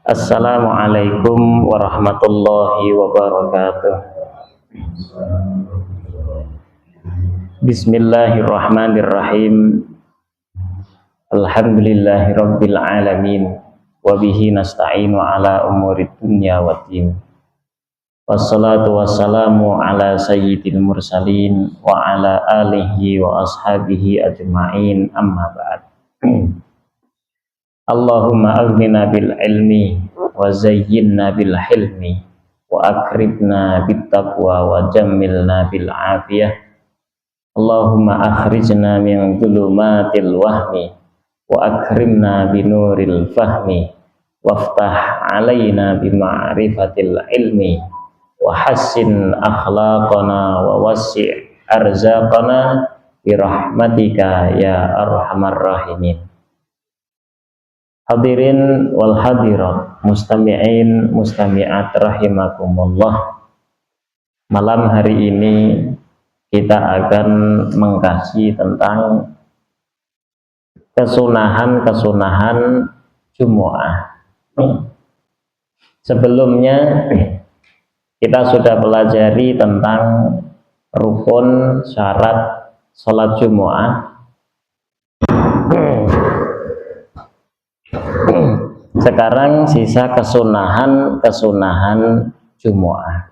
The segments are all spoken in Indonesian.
Assalamualaikum warahmatullahi wabarakatuh. Bismillahirrahmanirrahim. Alhamdulillahirabbil alamin. Wa bihi nasta'inu ala umurid dunya waddin. Wassalatu wassalamu ala sayyidil mursalin wa ala alihi wa ashabihi ajma'in, amma ba'd. Allahumma aghnina bil ilmi wa zayyinna bil hilmi wa akribna bit taqwa wa jammilna bil afiyah. Allahumma akhrijna min dhulumatil wahmi wa akrimna binuril fahmi waftah alaina bima'rifatil ilmi wa hassin akhlaqana wa wassi' arzaqana birahmatika ya arhamar rahimin. Hadirin wal hadirat, mustami'in mustami'at rahimakumullah. Malam hari ini kita akan mengkaji tentang kesunahan-kesunahan Jumu'ah. Sebelumnya kita sudah pelajari tentang rukun syarat sholat Jumu'ah. Sekarang sisa kesunahan Jumu'ah.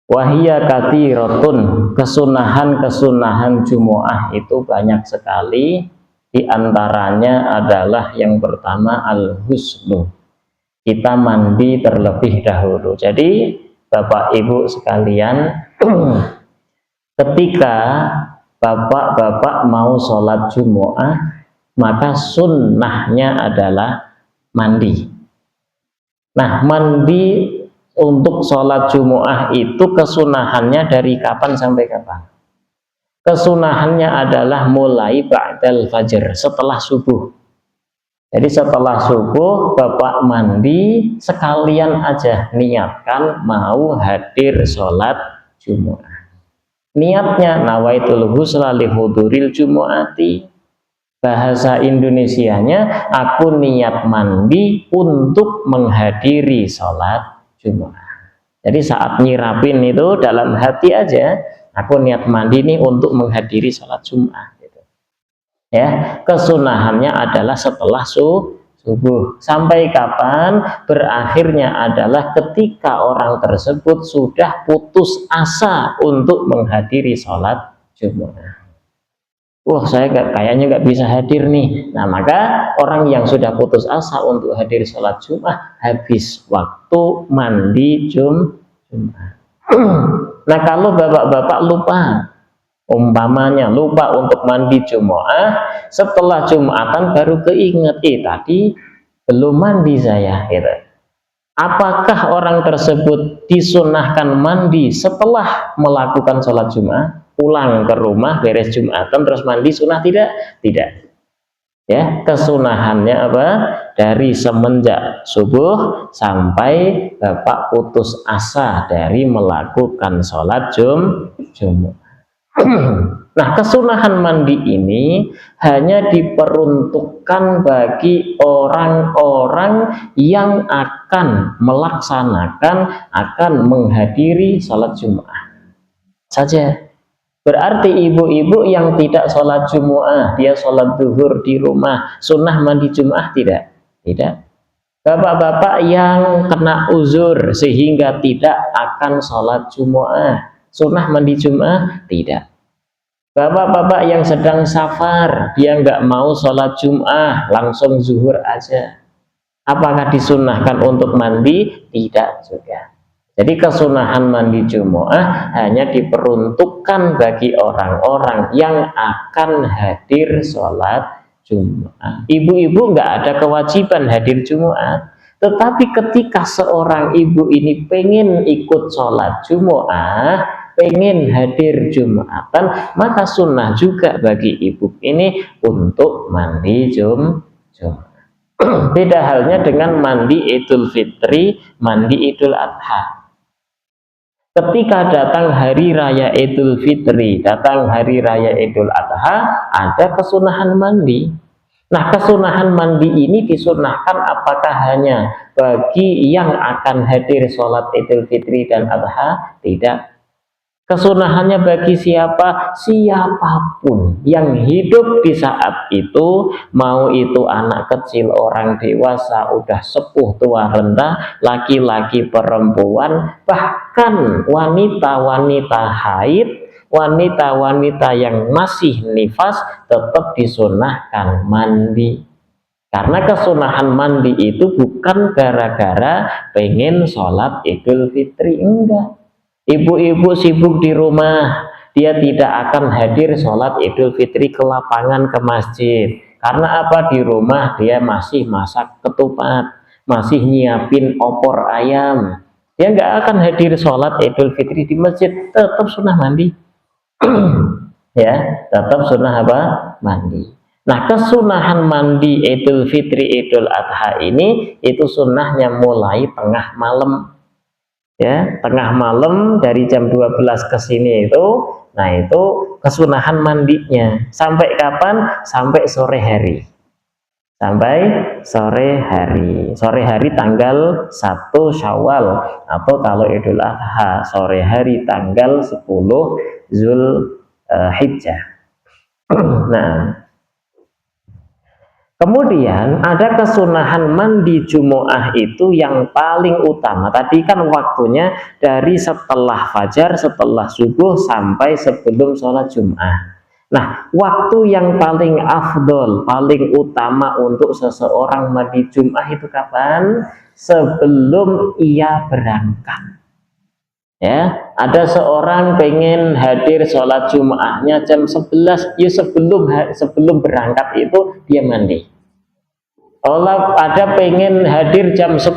Wahia katsiratun, kesunahan Jumu'ah itu banyak sekali. Di antaranya adalah yang pertama al-husnu, kita mandi terlebih dahulu. Jadi Bapak Ibu sekalian, ketika bapak-bapak mau sholat Jumu'ah, maka sunnahnya adalah mandi. Nah, mandi untuk sholat Jumu'ah itu kesunahannya dari kapan sampai kapan? Kesunahannya adalah mulai ba'dal fajr, setelah subuh. Jadi setelah subuh bapak mandi, sekalian aja niatkan mau hadir sholat Jumu'ah. Niatnya nawaitul husla li huduril Jumu'ati. Bahasa Indonesianya, aku niat mandi untuk menghadiri sholat Jumu'ah. Jadi saat nyirapin itu dalam hati aja, aku niat mandi ini untuk menghadiri sholat Jumu'ah. Gitu. Ya, kesunahannya adalah setelah subuh. Sampai kapan? Berakhirnya adalah ketika orang tersebut sudah putus asa untuk menghadiri sholat Jumu'ah. Wah, saya kayaknya nggak bisa hadir nih. Nah, maka orang yang sudah putus asa untuk hadir sholat Jum'ah, habis waktu mandi Jum'ah. Nah, kalau bapak-bapak lupa, umpamanya lupa untuk mandi Jum'ah, setelah Jum'atan baru keinget, tadi belum mandi saya, gitu. Apakah orang tersebut disunahkan mandi setelah melakukan sholat Jum'ah? Pulang ke rumah, beres Jumatan, terus mandi sunnah? Tidak. Ya, kesunahannya apa? Dari semenjak subuh sampai bapak putus asa dari melakukan sholat Jumu'ah. Nah, kesunahan mandi ini hanya diperuntukkan bagi orang-orang yang akan melaksanakan, akan menghadiri sholat Jumu'ah saja. Berarti ibu-ibu yang tidak sholat Jumu'ah, dia sholat zuhur di rumah, sunnah mandi Jumu'ah? Tidak. Bapak-bapak yang kena uzur sehingga tidak akan sholat Jumu'ah, sunnah mandi Jumu'ah? Tidak. Bapak-bapak yang sedang safar, dia nggak mau sholat Jumu'ah, langsung zuhur aja, apakah disunnahkan untuk mandi? Tidak juga. Jadi kesunahan mandi Jumu'ah hanya diperuntukkan bagi orang-orang yang akan hadir sholat Jumu'ah. Ibu-ibu nggak ada kewajiban hadir Jumu'ah, tetapi ketika seorang ibu ini pengen ikut sholat Jumu'ah, pengen hadir Jumatan, maka sunnah juga bagi ibu ini untuk mandi Jumu'ah. Beda halnya dengan mandi Idul Fitri, mandi Idul Adha. ketika datang hari raya Idul Fitri, datang hari raya Idul Adha, ada kesunahan mandi. Nah, kesunahan mandi ini disunahkan apakah hanya bagi yang akan hadir sholat Idul Fitri dan Adha? Tidak. Kesunahannya bagi siapa? Siapapun yang hidup di saat itu, mau itu anak kecil, orang dewasa, udah sepuh, tua, renta, laki-laki, perempuan, bahkan wanita-wanita haid, wanita-wanita yang masih nifas, tetap disunahkan mandi. Karena kesunahan mandi itu bukan gara-gara pengen sholat Idul Fitri, enggak. Ibu-ibu sibuk di rumah, dia tidak akan hadir sholat Idul Fitri ke lapangan, ke masjid. Karena apa? Di rumah dia masih masak ketupat, masih nyiapin opor ayam. Dia nggak akan hadir sholat Idul Fitri di masjid, tetap sunnah mandi. Ya, tetap sunnah apa? Mandi. Nah, kesunahan mandi Idul Fitri, Idul Adha ini, itu sunnahnya mulai tengah malam. Ya, tengah malam dari jam 12 ke sini itu, nah itu kesunahan mandinya. Sampai kapan? Sampai sore hari. Sampai sore hari. Sore hari tanggal 1 Syawal, atau kalau Idul Adha sore hari tanggal 10 Zulhijjah. Nah, kemudian ada kesunahan mandi Jumu'ah itu yang paling utama. Tadi kan waktunya dari setelah fajar, setelah subuh sampai sebelum sholat Jum'ah. Nah, waktu yang paling afdol, paling utama untuk seseorang mandi Jum'ah itu kapan? Sebelum ia berangkat. Ya, ada seorang pengen hadir sholat Jum'ahnya jam 11, ya sebelum berangkat itu dia mandi. Allah ada pengen hadir jam 10,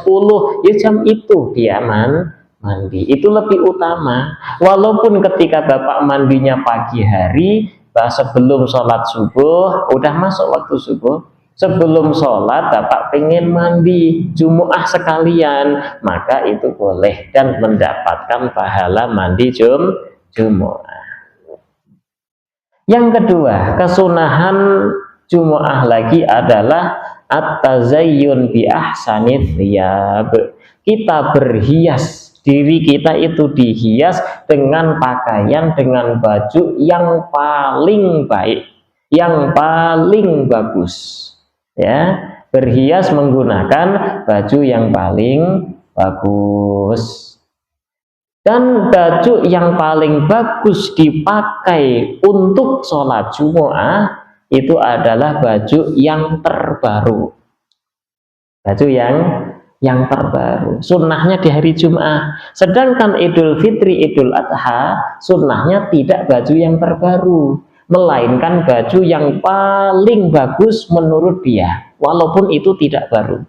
ya jam itu dia mandi. Itu lebih utama. Walaupun ketika bapak mandinya pagi hari, sebelum sholat subuh, udah masuk waktu subuh, sebelum sholat bapak pengen mandi Jumu'ah sekalian, maka itu boleh dan mendapatkan pahala mandi Jumu'ah. Yang kedua, kesunahan Jumu'ah lagi adalah at-tazayyun bi ahsanith thiyab. Kita berhias, diri kita itu dihias dengan pakaian, dengan baju yang paling baik, yang paling bagus. Ya, berhias menggunakan baju yang paling bagus. Dan baju yang paling bagus dipakai untuk sholat Jumu'ah itu adalah baju yang terbaru. Baju yang terbaru. Sunnahnya di hari Jum'ah. Sedangkan Idul Fitri, Idul Adha, sunnahnya tidak baju yang terbaru, melainkan baju yang paling bagus menurut dia, walaupun itu tidak baru.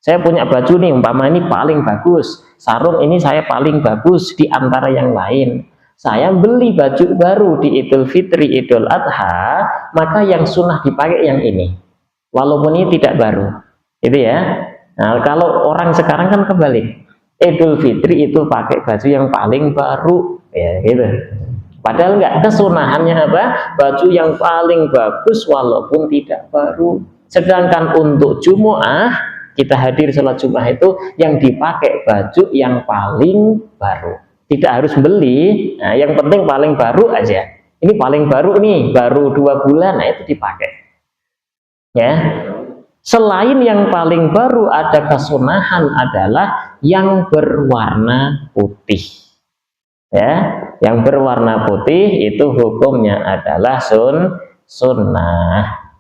Saya punya baju nih, umpama ini paling bagus, sarung ini saya paling bagus di antara yang lain. Saya beli baju baru di Idul Fitri, Idul Adha, maka yang sunnah dipakai yang ini, walaupun ini tidak baru. Itu ya. Nah, kalau orang sekarang kan kebalik, Idul Fitri itu pakai baju yang paling baru, ya gitu. Padahal enggak, kesunahannya apa? Baju yang paling bagus walaupun tidak baru. Sedangkan untuk Jumu'ah, kita hadir sholat Jum'ah itu yang dipakai baju yang paling baru. Tidak harus beli, nah, yang penting paling baru aja. Ini paling baru nih, baru 2 bulan, nah itu dipakai. Ya. Selain yang paling baru, ada kesunahan adalah yang berwarna putih. Ya, yang berwarna putih itu hukumnya adalah sunnah.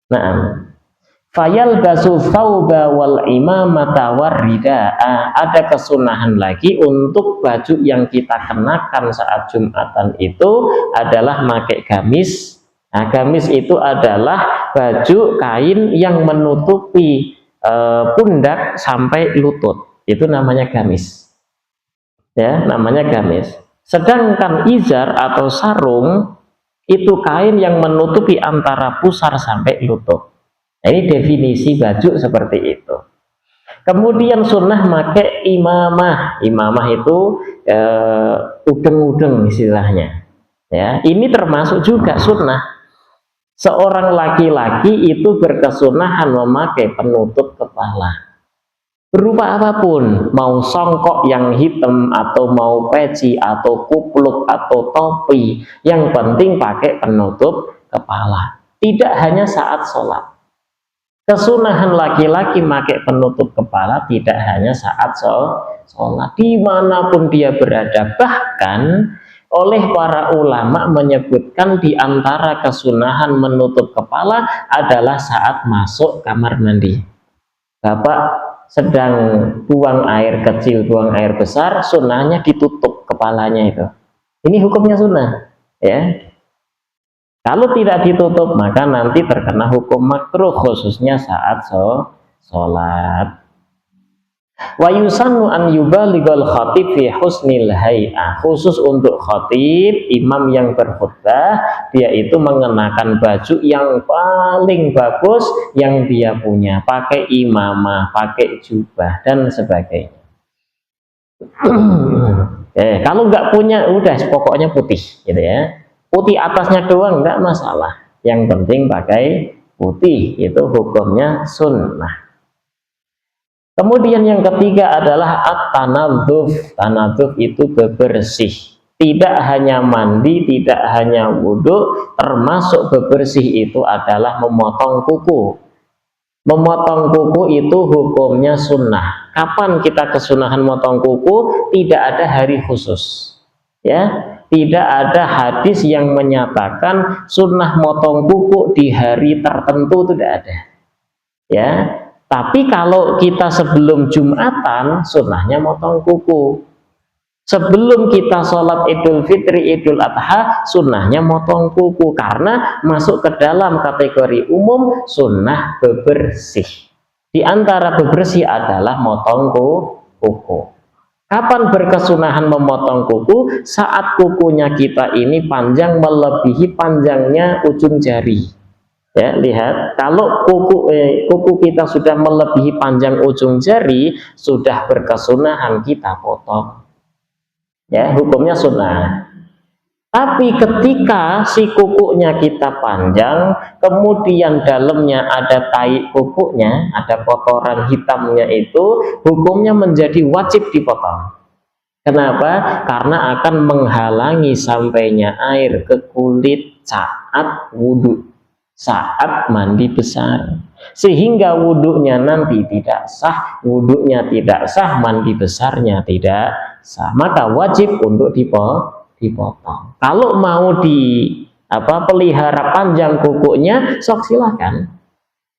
Nah, fayal basu thawba wal imamata warrida'a. Ada kesunahan lagi untuk baju yang kita kenakan saat Jumatan itu adalah pakai gamis. Nah, gamis itu adalah baju kain yang menutupi pundak sampai lutut. Itu namanya gamis. Ya, namanya gamis. Sedangkan izar atau sarung itu kain yang menutupi antara pusar sampai lutut. Nah, ini definisi baju seperti itu. Kemudian sunnah make imamah. Imamah itu udeng-udeng istilahnya. Ya, ini termasuk juga sunnah. Seorang laki-laki itu berkesunahan memakai penutup kepala. Berupa apapun, mau songkok yang hitam, atau mau peci, atau kupluk, atau topi, yang penting pakai penutup kepala. Tidak hanya saat sholat. Kesunahan laki-laki pakai penutup kepala tidak hanya saat sholat, dimanapun dia berada. Bahkan oleh para ulama menyebutkan di antara kesunahan menutup kepala adalah saat masuk kamar mandi. Bapak sedang buang air kecil, buang air besar, sunnahnya ditutup kepalanya itu. Ini hukumnya sunnah, ya. Kalau tidak ditutup maka nanti terkena hukum makruh, khususnya saat sholat. Wa yusannu an yubalighal khatib fi husnil hay'ah. Khusus untuk khatib, imam yang berkhutbah, dia itu mengenakan baju yang paling bagus yang dia punya, pakai imamah, pakai jubah dan sebagainya. Kalau nggak punya, udah pokoknya putih, gitu ya. Putih atasnya doang nggak masalah. Yang penting pakai putih, itu hukumnya sunnah. Kemudian yang ketiga adalah at-tanadzuf. Tanadzuf itu bebersih. Tidak hanya mandi, tidak hanya wudhu, termasuk bebersih itu adalah memotong kuku. Memotong kuku itu hukumnya sunnah. Kapan kita kesunahan memotong kuku? Tidak ada hari khusus. Ya, tidak ada hadis yang menyatakan sunnah motong kuku di hari tertentu, tidak ada. Ya, tapi kalau kita sebelum Jumatan, sunnahnya motong kuku. Sebelum kita sholat Idul Fitri, Idul Adha, sunnahnya motong kuku, karena masuk ke dalam kategori umum sunnah bebersih. Di antara bebersih adalah motong kuku. Kapan berkesunahan memotong kuku? Saat kukunya kita ini panjang melebihi panjangnya ujung jari. Ya, lihat, kalau kuku kita sudah melebihi panjang ujung jari, sudah berkesunahan kita potong. Ya, hukumnya sunnah. Tapi ketika si kukunya kita panjang, kemudian dalamnya ada tai kukunya, ada kotoran hitamnya, itu hukumnya menjadi wajib dipotong. Kenapa? Karena akan menghalangi sampainya air ke kulit saat wudhu, saat mandi besar, sehingga wudhunya nanti tidak sah, wudhunya tidak sah, mandi besarnya tidak sah. Maka wajib untuk dipotong. Kalau mau pelihara panjang kukunya, sok silakan,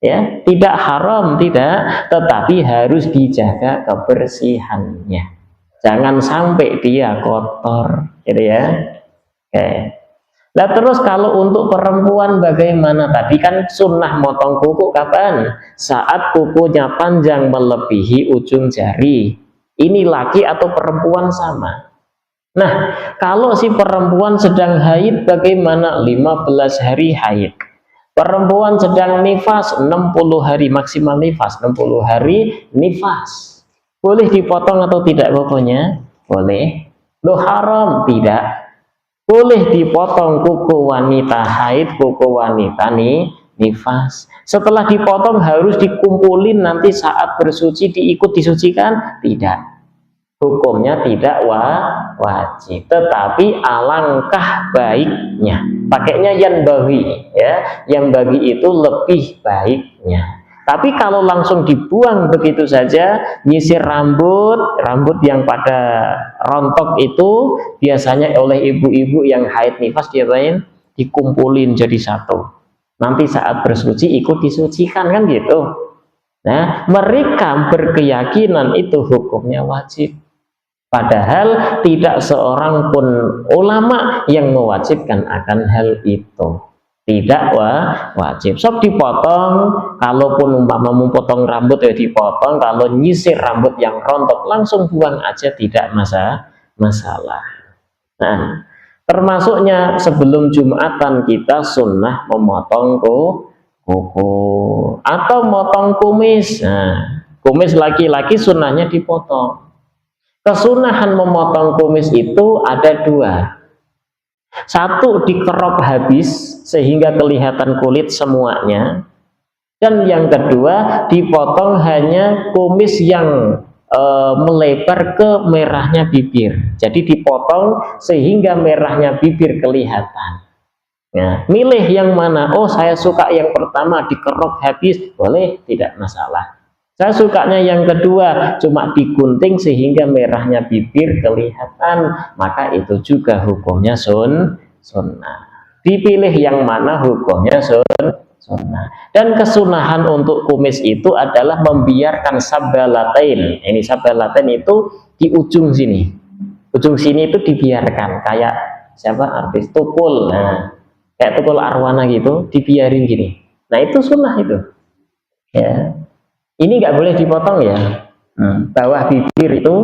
ya, tidak haram, tidak, tetapi harus dijaga kebersihannya, jangan sampai dia kotor, gitu ya. Oke. Nah, terus kalau untuk perempuan bagaimana? Tadi kan sunnah motong kuku kapan? Saat kukunya panjang melebihi ujung jari. Ini laki atau perempuan sama. Nah, kalau si perempuan sedang haid bagaimana? 15 hari haid. Perempuan sedang nifas 60 hari, maksimal nifas 60 hari nifas. Boleh dipotong atau tidak kukunya? Boleh. Loh, haram? Tidak. Boleh dipotong kuku wanita haid, kuku wanita nifas. Setelah dipotong harus dikumpulin nanti saat bersuci diikut disucikan? Tidak. Hukumnya tidak wajib, tetapi alangkah baiknya pakainya yang bagi, ya, yang bagi itu lebih baiknya. Tapi kalau langsung dibuang begitu saja, nyisir rambut yang pada rontok itu biasanya oleh ibu-ibu yang haid nifas, diapain? Dikumpulin jadi satu. Nanti saat bersuci ikut disucikan, kan gitu. Nah, mereka berkeyakinan itu hukumnya wajib. Padahal tidak seorang pun ulama yang mewajibkan akan hal itu. Tidak wajib. Sok dipotong, kalaupun umpama memotong rambut ya dipotong, kalau nyisir rambut yang rontok langsung buang aja, tidak masalah. Nah, termasuknya sebelum Jumatan kita sunnah memotong kuku atau motong kumis. Nah, Kumis laki-laki sunnahnya dipotong. Kesunahan memotong kumis itu ada dua. Satu, dikerok habis sehingga kelihatan kulit semuanya. Dan yang kedua, dipotong hanya kumis yang melebar ke merahnya bibir. Jadi dipotong sehingga merahnya bibir kelihatan. Nah, milih yang mana? Oh, saya suka yang pertama, dikerok habis, boleh, tidak masalah. Saya sukanya yang kedua, cuma digunting sehingga merahnya bibir kelihatan, maka itu juga hukumnya sunnah. Dipilih yang mana hukumnya sunnah. Dan kesunahan untuk kumis itu adalah membiarkan sabalatain. Ini sabalatain itu di ujung sini. Ujung sini itu dibiarkan, kayak siapa artis Tukul. Nah, kayak Tukul Arwana gitu, dibiarin gini. Nah, itu sunnah itu. Ya. Ini nggak boleh dipotong ya. Bawah bibir itu,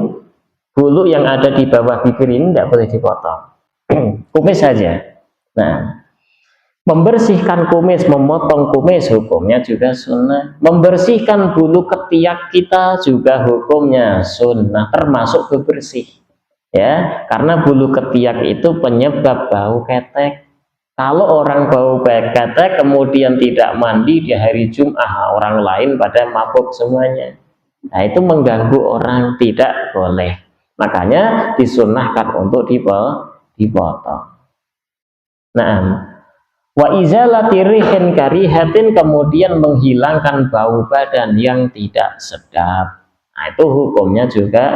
bulu yang ada di bawah bibir ini nggak boleh dipotong. Kumis saja. Nah, membersihkan kumis, memotong kumis hukumnya juga sunnah. Membersihkan bulu ketiak kita juga hukumnya sunnah, termasuk bebersih. Ya, karena bulu ketiak itu penyebab bau ketek. Kalau orang bau ketek kemudian tidak mandi di hari Jumat, orang lain pada mabuk semuanya. Nah, itu mengganggu orang, tidak boleh. Makanya disunnahkan untuk dipotong. Nah, wa izalati rihin karihatin, kemudian menghilangkan bau badan yang tidak sedap. Nah, itu hukumnya juga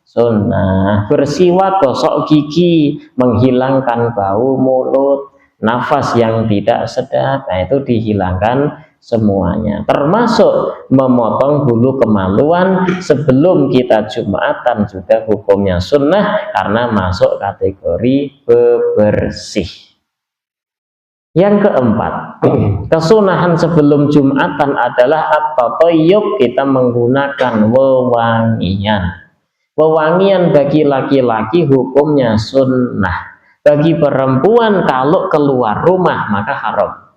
sunnah. Bersiwak, gosok gigi, menghilangkan bau mulut, nafas yang tidak sedap, nah itu dihilangkan semuanya. Termasuk memotong bulu kemaluan sebelum kita Jumatan juga hukumnya sunnah karena masuk kategori bebersih. Yang keempat, kesunahan sebelum Jumatan adalah at-tatayyub, kita menggunakan wewangian. Wewangian bagi laki-laki hukumnya sunnah. Bagi perempuan kalau keluar rumah maka haram.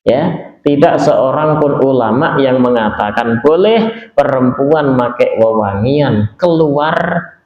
Ya, tidak seorang pun ulama yang mengatakan boleh perempuan pakai wewangian keluar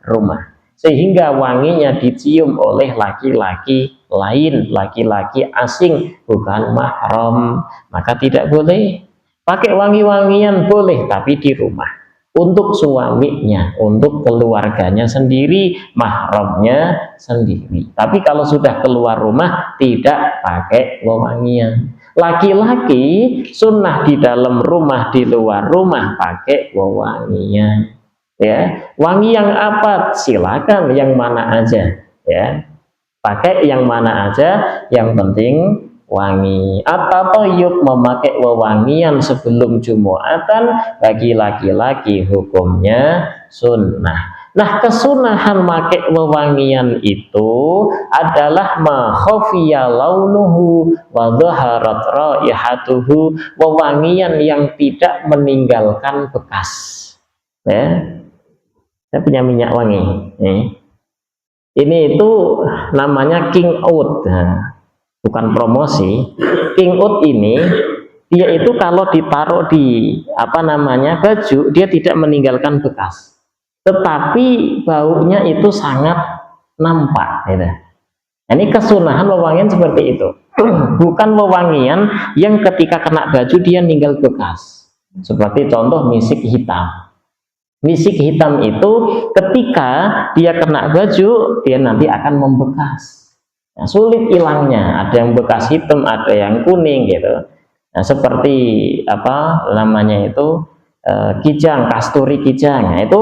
rumah sehingga wanginya dicium oleh laki-laki lain, laki-laki asing bukan mahram, maka tidak boleh. Pakai wangi-wangian boleh, tapi di rumah. Untuk suaminya, untuk keluarganya sendiri, mahramnya sendiri. Tapi kalau sudah keluar rumah tidak pakai wewangian. Laki-laki sunnah di dalam rumah, di luar rumah pakai wewangian. Ya, wangi yang apa? Silakan yang mana aja. Ya, pakai yang mana aja. Yang penting wangi. At-tatayyub, memakai wewangian sebelum Jumatan bagi laki-laki hukumnya sunnah. Nah, kesunahan memakai wewangian itu adalah ma khafiya launuhu wa dhaharat raihatuhu, wewangian yang tidak meninggalkan bekas. Ya, saya punya minyak wangi. Ini itu namanya King Oud. Nah, bukan promosi. King Oud ini dia itu kalau ditaruh di baju, dia tidak meninggalkan bekas, tetapi baunya itu sangat nampak gitu. Ini kesunahan wewangian seperti itu. Bukan wewangian yang ketika kena baju dia ninggal bekas, seperti contoh misik hitam. Misik hitam itu ketika dia kena baju dia nanti akan membekas. Nah, sulit hilangnya, ada yang bekas hitam, ada yang kuning gitu. Nah, seperti kijang, kasturi kijang. Nah, itu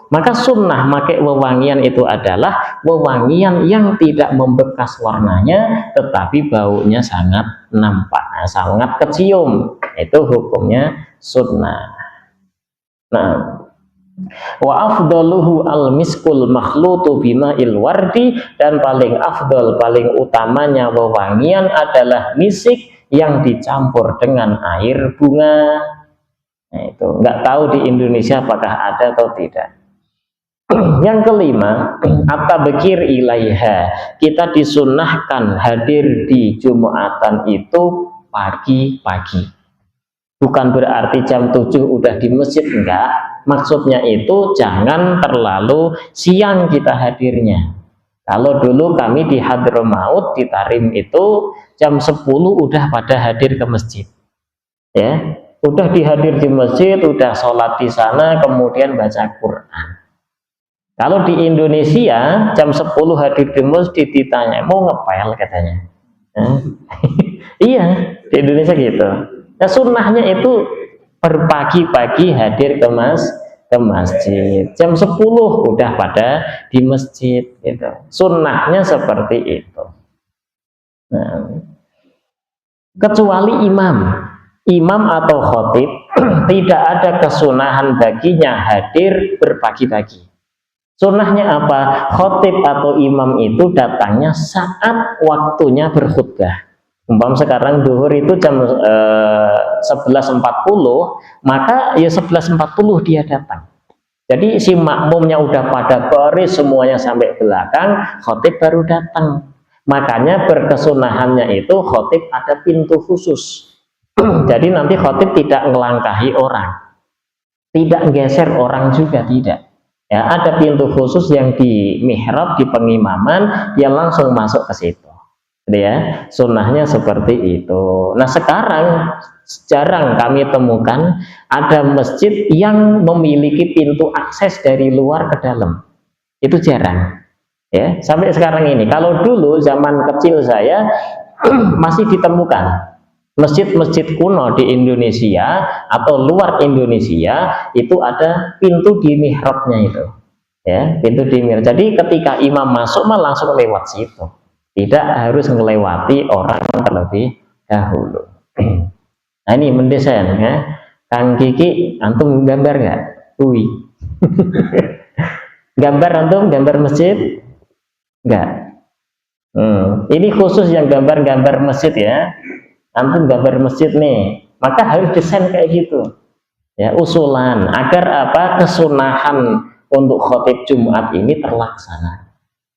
maka sunnah pakai wewangian itu adalah wewangian yang tidak membekas warnanya, tetapi baunya sangat nampak, sangat kecium. Itu hukumnya sunnah. Nah, wa afdaluhu al-miskul makhlutu bima'il wardi, dan paling afdal, paling utamanya wewangian adalah misik yang dicampur dengan air bunga. Nah, itu nggak tahu di Indonesia apakah ada atau tidak. Yang kelima, at-tabkir ilaiha, kita disunnahkan hadir di Jumatan itu pagi-pagi. Bukan berarti jam 7 udah di masjid, enggak. Maksudnya itu jangan terlalu siang kita hadirnya. Kalau dulu kami di Hadramaut, di Tarim itu jam 10 udah pada hadir ke masjid. Ya, udah dihadir di masjid, udah sholat di sana, kemudian baca Quran. Kalau di Indonesia jam 10 hadir di masjid, ditanya mau ngepel katanya. Iya, di Indonesia gitu. Nah, sunnahnya itu berpagi-pagi hadir ke masjid. Jam 10 udah pada di masjid gitu. Sunnahnya seperti itu. Nah, kecuali imam atau khotib tidak ada kesunahan baginya hadir berpagi-pagi. Sunnahnya apa? Khotib atau imam itu datangnya saat waktunya berkhutbah. Sekarang duhur itu jam 11.40, maka ya 11.40 dia datang. Jadi si makmumnya udah pada baris semuanya sampai belakang, khotib baru datang. Makanya berkesunahannya itu khotib ada pintu khusus. Jadi nanti khotib tidak melangkahi orang, tidak geser orang juga, tidak. Ya, ada pintu khusus yang di mihrab, di pengimaman, dia langsung masuk ke situ. Ya, sunnahnya seperti itu. Nah, sekarang jarang kami temukan ada masjid yang memiliki pintu akses dari luar ke dalam. Itu jarang. Ya, sampai sekarang ini. Kalau dulu zaman kecil saya masih ditemukan masjid-masjid kuno di Indonesia atau luar Indonesia itu ada pintu di mihrabnya itu. Ya, pintu di mihrab. Jadi ketika imam masuk malah langsung lewat situ. Tidak harus melewati orang terlebih dahulu. Nah, ini mendesain ya. Kang Kiki, antum gambar nggak? Ui. Gambar antum, gambar masjid? Enggak. Ini khusus yang gambar-gambar masjid ya. Antum gambar masjid nih, maka harus desain kayak gitu. Ya, usulan agar apa? Kesunahan untuk khotib Jumat ini terlaksana.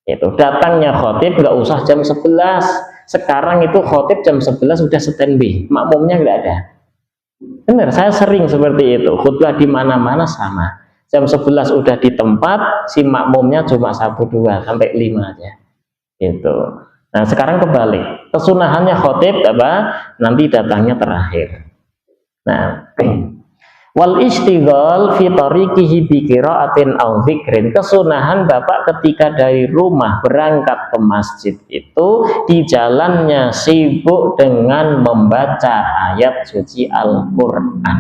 Itu datangnya khotib nggak usah jam 11. Sekarang itu khotib jam 11 sudah standby, makmumnya nggak ada. Benar, saya sering seperti itu. Khutbah di mana-mana sama. Jam 11 udah di tempat, si makmumnya cuma 1, 2 sampai 5 aja. Itu. Nah, sekarang kebalik. Kesunahannya khotib apa? Nanti datangnya terakhir. Nah, wal istighal fi tariqihi bi qiraatin aw dzikrin. Kesunahan Bapak ketika dari rumah berangkat ke masjid itu di jalannya sibuk dengan membaca ayat suci Al-Qur'an.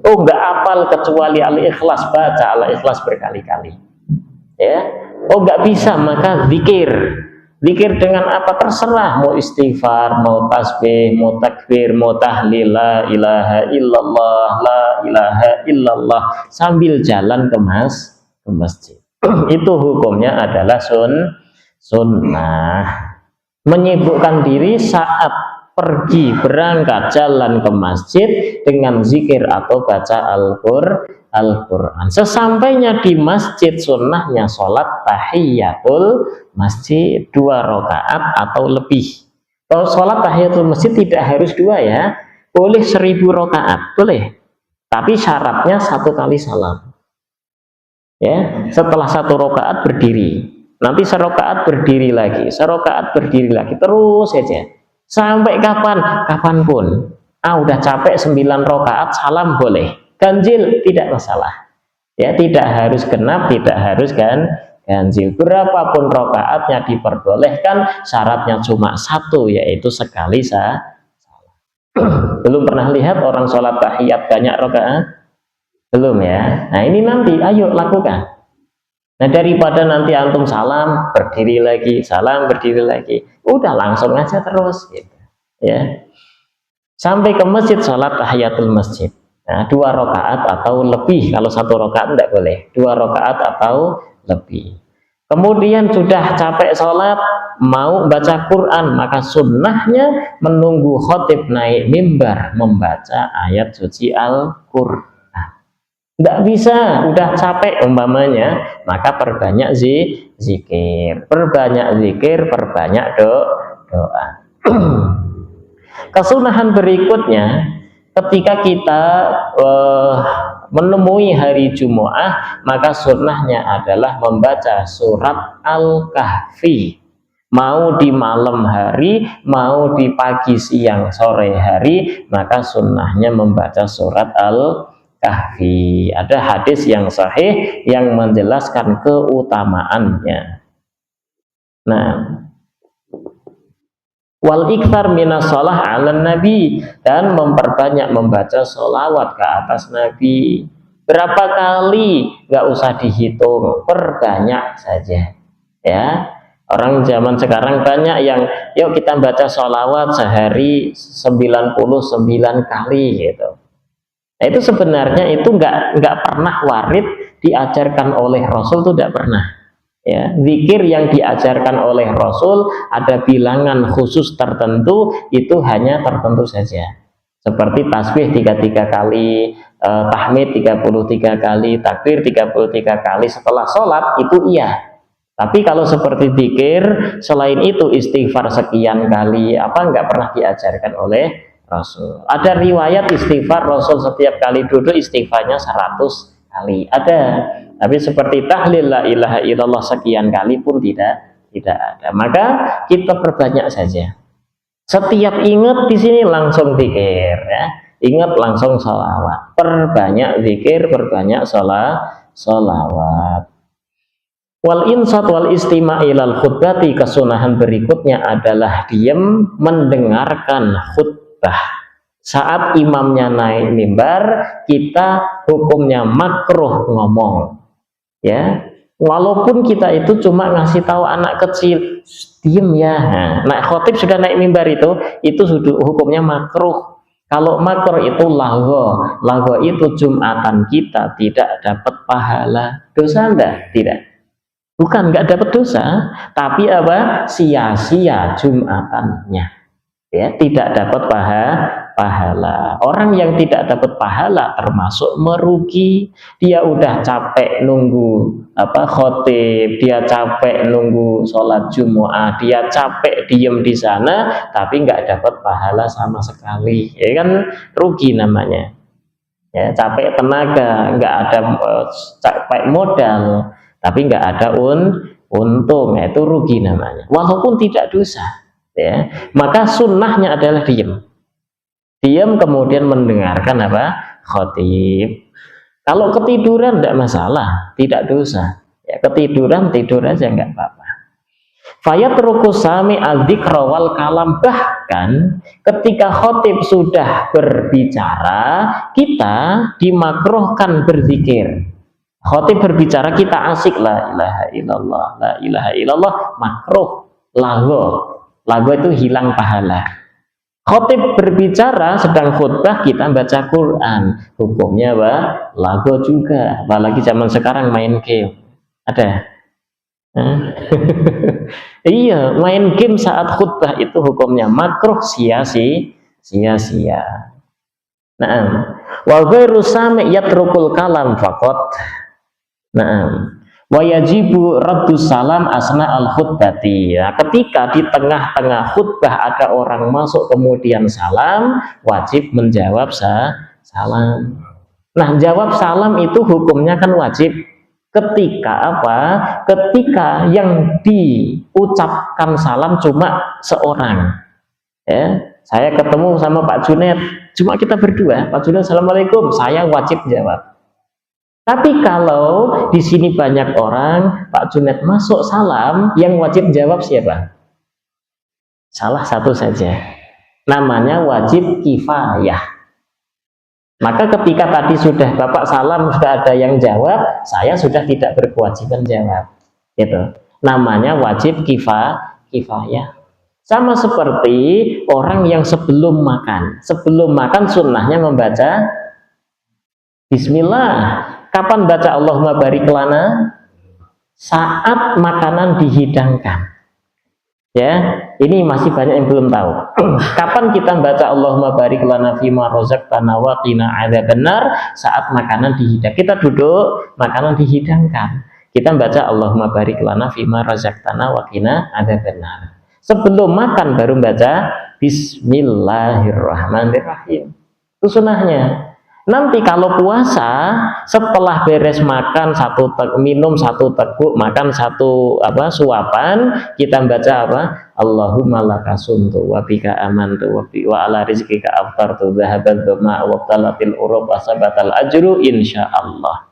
Oh, enggak hafal kecuali Al-Ikhlas, baca Al-Ikhlas berkali-kali. Ya. Oh, enggak bisa, maka zikir. Zikir dengan apa terserah, mau istighfar, mau tasbih, mau takbir, mau tahlil, la ilaha illallah, la ilaha illallah, sambil jalan ke masjid. Itu hukumnya adalah sunnah. Menyibukkan diri saat pergi berangkat jalan ke masjid dengan zikir atau baca Al-Quran. Sesampainya di masjid, sunnahnya sholat tahiyatul masjid 2 rakaat atau lebih. Kalau sholat tahiyatul masjid tidak harus 2 ya, boleh 1000 rakaat, boleh. Tapi syaratnya 1 kali salam. Ya, setelah 1 rakaat berdiri, nanti 1 rakaat berdiri lagi, 1 rakaat berdiri lagi, terus saja. Sampai kapanpun. Udah capek 9 rakaat salam boleh. Ganjil tidak masalah. Ya, tidak harus genap, tidak harus ganjil. Berapapun rakaatnya diperbolehkan, syaratnya cuma 1, yaitu sekali salam. Belum pernah lihat orang sholat tahiyat banyak rakaat? Belum ya. Nah, ini nanti ayo lakukan. Nah, daripada nanti antum salam berdiri lagi, salam berdiri lagi, udah langsung aja terus gitu. Ya. Sampai ke masjid sholat tahiyatul masjid. Nah, 2 rakaat atau lebih. Kalau 1 rakaat tidak boleh, 2 rakaat atau lebih. Kemudian sudah capek sholat, mau baca Quran, maka sunnahnya menunggu khotib naik mimbar membaca ayat suci Al-Quran. Nggak bisa, udah capek umpamanya, maka perbanyak zikir, perbanyak zikir, perbanyak doa. Kesunahan berikutnya, ketika kita menemui hari Jumu'ah, maka sunnahnya adalah membaca surat Al-Kahfi. Mau di malam hari, mau di pagi, siang, sore hari, maka sunnahnya membaca surat Al-Kahfi. Ada hadis yang sahih yang menjelaskan keutamaannya. Nah, wal ikthar minas sholah ala nabi, dan memperbanyak membaca sholawat ke atas Nabi. Berapa kali? Gak usah dihitung, perbanyak saja ya. Orang zaman sekarang banyak yang yuk kita baca sholawat sehari 99 kali gitu. Nah, itu sebenarnya itu nggak pernah warid diajarkan oleh Rasul, itu tidak pernah. Ya, zikir yang diajarkan oleh Rasul ada bilangan khusus tertentu, itu hanya tertentu saja. Seperti tasbih 33 kali, tahmid 33 kali, takbir 33 kali setelah sholat, itu iya. Tapi kalau seperti zikir selain itu, istighfar sekian kali, apa nggak pernah diajarkan oleh Rasul. Ada riwayat istighfar Rasul setiap kali duduk istighfarnya 100 kali, ada. Tapi seperti tahlil la ilaha illallah sekian kali pun tidak ada. Maka kita perbanyak saja. Setiap ingat di sini langsung zikir ya. Ingat langsung sholawat. Perbanyak zikir, perbanyak sholawat. Wal insat wal istima' ilal khutbati, kesunahan berikutnya adalah diam mendengarkan khutbah. Saat imamnya naik mimbar, kita hukumnya makruh ngomong. Ya, walaupun kita itu cuma ngasih tahu anak kecil, diem ya. Nah, khotib sudah naik mimbar itu sudah hukumnya makruh. Kalau makruh itu lagho itu Jumatan kita tidak dapat pahala. Dosa enggak? Tidak. Bukan nggak dapat dosa, tapi apa? Sia-sia Jumatannya. Ya, tidak dapat pahala. Orang yang tidak dapat pahala termasuk merugi. Dia udah capek nunggu khotib, dia capek nunggu sholat Jumu'ah, dia capek diem di sana, tapi nggak dapat pahala sama sekali. Ya kan rugi namanya. Ya, capek tenaga, nggak ada capek modal, tapi nggak ada untung, itu rugi namanya. Walaupun tidak dosa. Ya, maka sunnahnya adalah diam kemudian mendengarkan khotib. Kalau ketiduran tidak masalah, tidak dosa ya, ketiduran tidur aja nggak apa-apa. Fayatruku sami adzikra wal kalam, bahkan ketika khotib sudah berbicara, kita dimakruhkan berzikir. Khotib berbicara kita asik la ilaha illallah, la ilaha illallah, makruh. Lagu itu hilang pahala. Khotib berbicara sedang khutbah, kita baca Quran, hukumnya lagu juga. Apalagi zaman sekarang main game, ada. Iya, main game saat khutbah itu hukumnya makruh, sia-sia. Naam. Wa ghairu sami' yatrukul kalam faqat. Naam. Wajibu raddus salam asna al khutbati. Ya, ketika di tengah-tengah khutbah ada orang masuk kemudian salam, wajib menjawab salam. Nah, jawab salam itu hukumnya kan wajib. Ketika apa? Ketika yang diucapkan salam cuma seorang. Ya, saya ketemu sama Pak Junet, cuma kita berdua. Pak Junet, assalamualaikum, saya wajib jawab. Tapi kalau di sini banyak orang, Pak Junet masuk salam, yang wajib jawab siapa? Salah satu saja. Namanya wajib kifayah. Maka ketika tadi sudah Bapak salam, sudah ada yang jawab, saya sudah tidak berkewajiban jawab. Gitu. Namanya wajib kifayah. Sama seperti orang yang sebelum makan. Sebelum makan sunnahnya membaca Bismillah. Kapan baca Allahumma barik lana? Saat makanan dihidangkan. Ya, ini masih banyak yang belum tahu. Kapan kita baca Allahumma barik lana fima razaqtana wa qina adzabannar? Saat makanan dihidangkan. Kita duduk, makanan dihidangkan. Kita baca Allahumma barik lana fima razaqtana wa qina adzabannar. Sebelum makan baru baca Bismillahirrahmanirrahim. Itu sunnahnya. Nanti kalau puasa, setelah beres makan minum satu teguk, makan satu suapan, kita baca apa? Allahumma laka sumtu wa bika amantu wa ala rizqika aftartu dhahabat dhama wa talatil urub wa sabatal ajru insyaallah.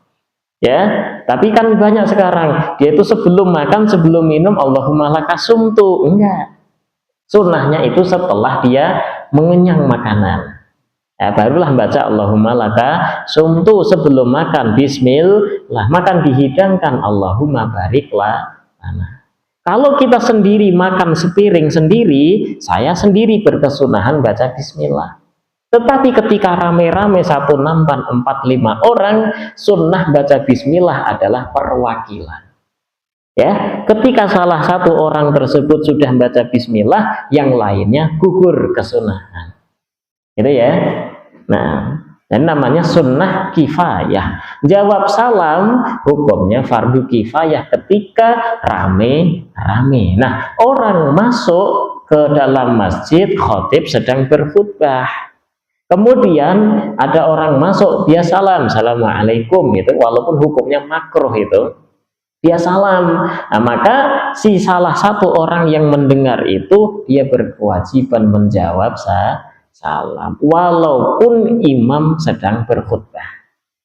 Ya, tapi kan banyak sekarang dia itu sebelum makan, sebelum minum Allahumma laka sumtu. Enggak. Sunnahnya itu setelah dia mengenyang makanan. Ya, barulah baca Allahumma laka sumtu sebelum makan bismillah, makan dihidangkan Allahumma bariklah. Nah, kalau kita sendiri makan sepiring sendiri, saya sendiri berkesunahan baca bismillah. Tetapi ketika rame-rame 1 nampan 4-5 orang, sunnah baca bismillah adalah perwakilan. Ya, ketika salah satu orang tersebut sudah baca bismillah, yang lainnya gugur kesunahan. Gitu ya. Nah, dan namanya sunnah kifayah. Jawab salam hukumnya fardu kifayah ketika rame-rame. Nah, orang masuk ke dalam masjid, khatib sedang berkhutbah. Kemudian ada orang masuk, dia salam, assalamualaikum, itu walaupun hukumnya makruh itu. Dia salam. Nah, maka si salah satu orang yang mendengar itu dia berkewajiban menjawab salam walaupun imam sedang berkhutbah,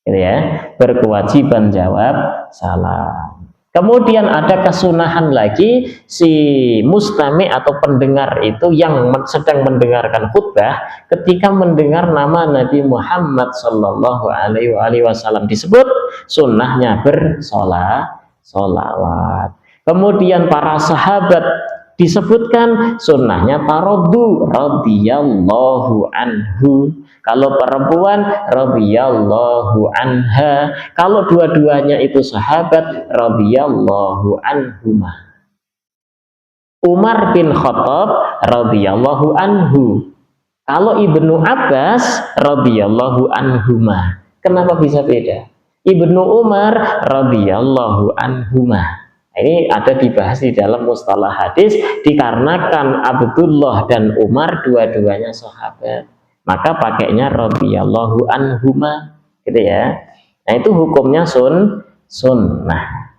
gitu ya, berkewajiban jawab salam. Kemudian ada kesunahan lagi, si mustami atau pendengar itu yang sedang mendengarkan khutbah, ketika mendengar nama Nabi Muhammad Shallallahu Alaihi Wasallam disebut, sunnahnya bersolawat. Kemudian para sahabat disebutkan, sunnahnya taroddu radhiyallahu anhu. Kalau perempuan radhiyallahu anha. Kalau dua-duanya itu sahabat radhiyallahu anhuma. Umar bin Khattab radhiyallahu anhu. Kalau Ibnu Abbas radhiyallahu anhuma. Kenapa bisa beda? Ibnu Umar radhiyallahu anhuma. Ini ada dibahas di dalam mustalah hadis, dikarenakan Abdullah dan Umar dua-duanya sahabat, maka pakainya radhiyallahu anhuma, gitu ya. Nah, itu hukumnya sunnah.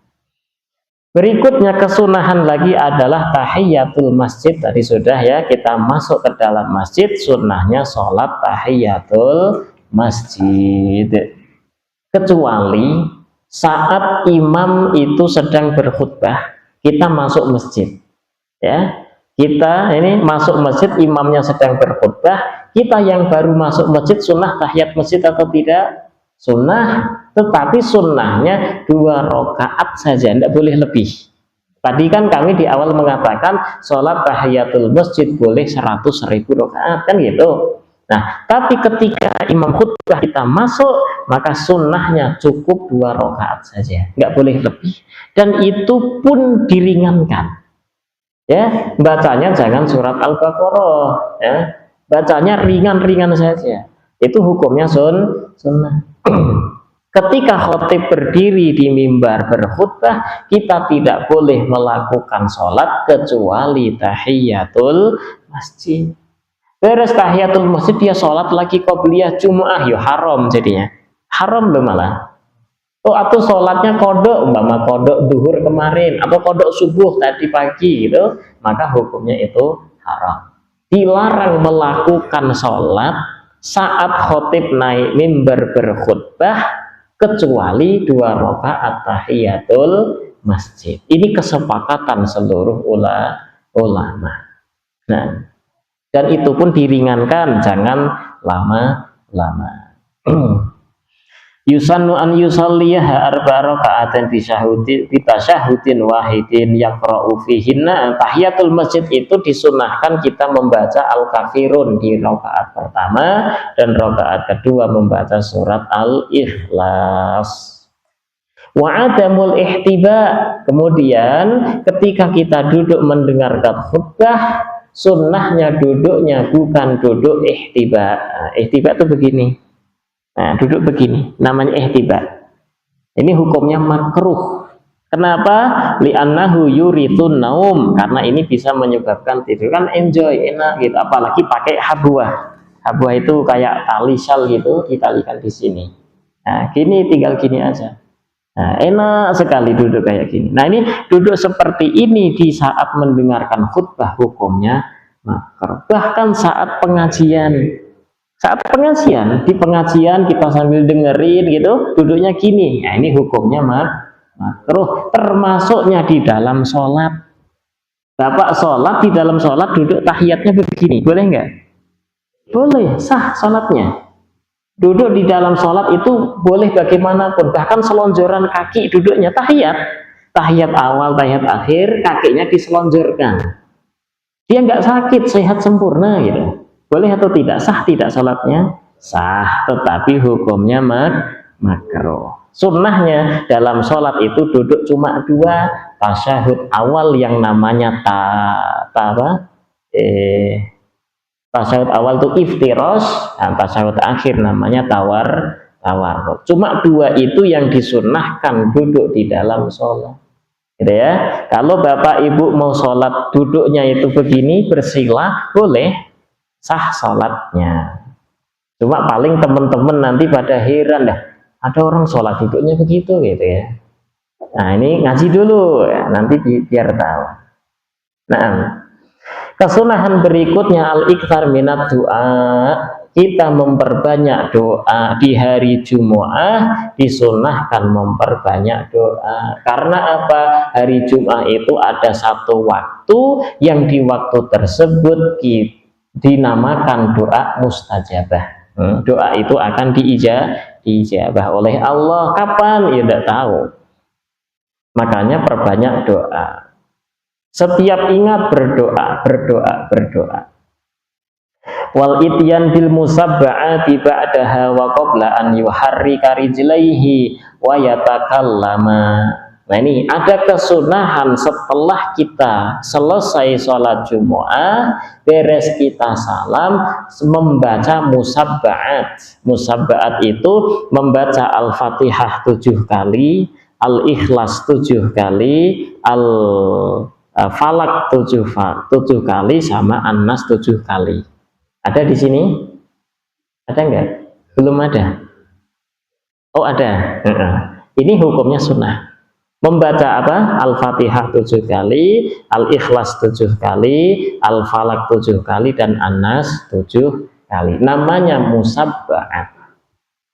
Berikutnya kesunahan lagi adalah tahiyatul masjid. Tadi sudah ya, kita masuk ke dalam masjid, sunnahnya sholat tahiyatul masjid. Kecuali saat imam itu sedang berkhutbah, kita masuk masjid, ya, kita ini masuk masjid, imamnya sedang berkhutbah, kita yang baru masuk masjid sunnah tahiyat masjid atau tidak? Sunnah, tetapi sunnahnya 2 rakaat saja, tidak boleh lebih. Tadi kan kami di awal mengatakan sholat tahiyatul masjid boleh 100.000 rakaat, kan gitu. Nah, tapi ketika imam khutbah kita masuk, maka sunnahnya cukup 2 rakaat saja, nggak boleh lebih. Dan itu pun diringankan. Ya, bacanya jangan surat Al-Baqarah, ya. Bacanya ringan-ringan saja. Itu hukumnya sunnah. Ketika khatib berdiri di mimbar berkhutbah, kita tidak boleh melakukan sholat kecuali tahiyatul masjid. Beres tahiyatul masjid dia sholat lagi qobliyah Jumu'ah, ya haram jadinya. Haram loh malah. Oh, atau sholatnya kodok, umpama kodok duhur kemarin, atau kodok subuh tadi pagi gitu, maka hukumnya itu haram. Dilarang melakukan sholat saat khotib naik mimbar berkhutbah kecuali 2 rakaat tahiyatul masjid. Ini kesepakatan seluruh ulama. Nah, dan itu pun diringankan, jangan lama-lama. Yusannu an yusalliha 4 raka'atan bisyahudin wahidin yaqra'u fihinna. Tahiyatul masjid itu disunahkan kita membaca Al-Kafirun di rakaat pertama, dan rakaat kedua membaca surat Al-Ikhlas. Wa adamul ihtiba. Kemudian ketika kita duduk mendengarkan khutbah, sunnahnya duduknya bukan duduk ihtiba. Nah, ihtiba itu begini. Nah, duduk begini, namanya ihtiba. Ini hukumnya makruh. Kenapa? Li'annahu yuritun naum. Karena ini bisa menyebabkan tidur. Kan enjoy, enak gitu. Apalagi pakai habwah. Habwa itu kayak tali syal gitu, ditalikan di sini. Nah, gini tinggal gini aja. Nah, enak sekali duduk kayak gini. Nah, ini duduk seperti ini di saat mendengarkan khutbah hukumnya makruh. Bahkan saat pengajian, di pengajian kita sambil dengerin gitu, duduknya gini. Nah, ini hukumnya makruh. Termasuknya di dalam sholat. Bapak sholat, di dalam sholat duduk tahiyatnya begini, boleh nggak? Boleh, sah sholatnya. Duduk di dalam sholat itu boleh bagaimanapun, bahkan selonjoran kaki duduknya tahiyat awal, tahiyat akhir, kakinya diselonjorkan, dia nggak sakit, sehat sempurna gitu. Boleh atau tidak? Sah tidak sholatnya? Sah, tetapi hukumnya makruh. Sunnahnya dalam sholat itu duduk cuma 2, tasyahud awal yang namanya tasyahud awal itu iftirosh, nah, tasyahud akhir namanya tawarruk. Cuma 2 itu yang disunnahkan duduk di dalam sholat, gitu ya. Kalau bapak ibu mau sholat duduknya itu begini bersila, boleh, sah sholatnya. Cuma paling teman-teman nanti pada heran dah, ada orang sholat duduknya begitu gitu ya. Nah, ini ngaji dulu ya, nanti biar tahu. Nah, kesunahan berikutnya al-ikthar minat doa, kita memperbanyak doa di hari Jumu'ah, disunahkan memperbanyak doa. Karena apa? Hari Jumu'ah itu ada satu waktu yang di waktu tersebut dinamakan doa mustajabah. Doa itu akan diijabah oleh Allah. Kapan? Ya tidak tahu. Makanya perbanyak doa. Setiap ingat berdoa. Wal ityan bil musabba'ati ba'daha wa qabla an yuharrika rijlaihi wa yatakallama. Nah, ini ada kesunahan setelah kita selesai sholat Jumu'ah, beres kita salam, membaca musabba'at. Musabba'at itu membaca Al-Fatihah 7 kali, Al-Ikhlas 7 kali, Falak 7 kali, sama An-Nas 7 kali. Ada di sini? Ada enggak? Belum ada. Oh, ada. Ini hukumnya sunnah. Membaca apa? Al-Fatihah 7 kali, Al-Ikhlas 7 kali, Al-Falak 7 kali, dan An-Nas 7 kali. Namanya musabba'at.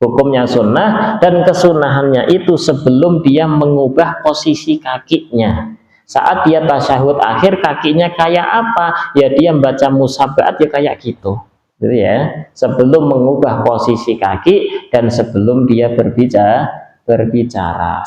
Hukumnya sunnah, dan kesunahannya itu sebelum dia mengubah posisi kakinya. Saat dia tasyahud akhir, kakinya kayak apa? Ya dia membaca musabba'at ya kayak gitu ya. Sebelum mengubah posisi kaki dan sebelum dia berbicara.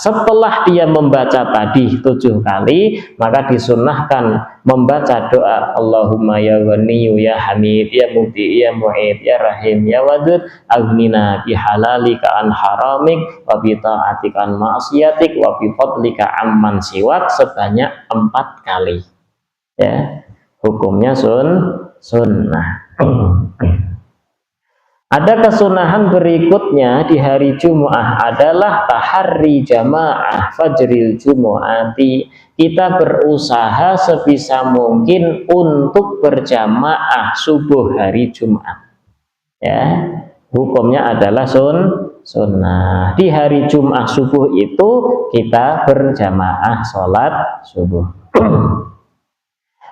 Setelah dia membaca tadi 7 kali, maka disunnahkan membaca doa Allahumma ya Ghaniyu ya Hamid ya Mubdi ya Mu'id ya Rahim ya Wadud aghnina bihalalika an haramik wa bi ta'atika an ma'siyatik wa bi fadlika amman siwak sebanyak 4 kali. Ya. Hukumnya sunnah. Ada kesunahan berikutnya di hari Jumu'ah adalah taharri jamaah fajril jumu'ati. Kita berusaha sebisa mungkin untuk berjamaah subuh hari Jumat. Ya, hukumnya adalah sunnah. Di hari Jumat subuh itu kita berjamaah sholat subuh.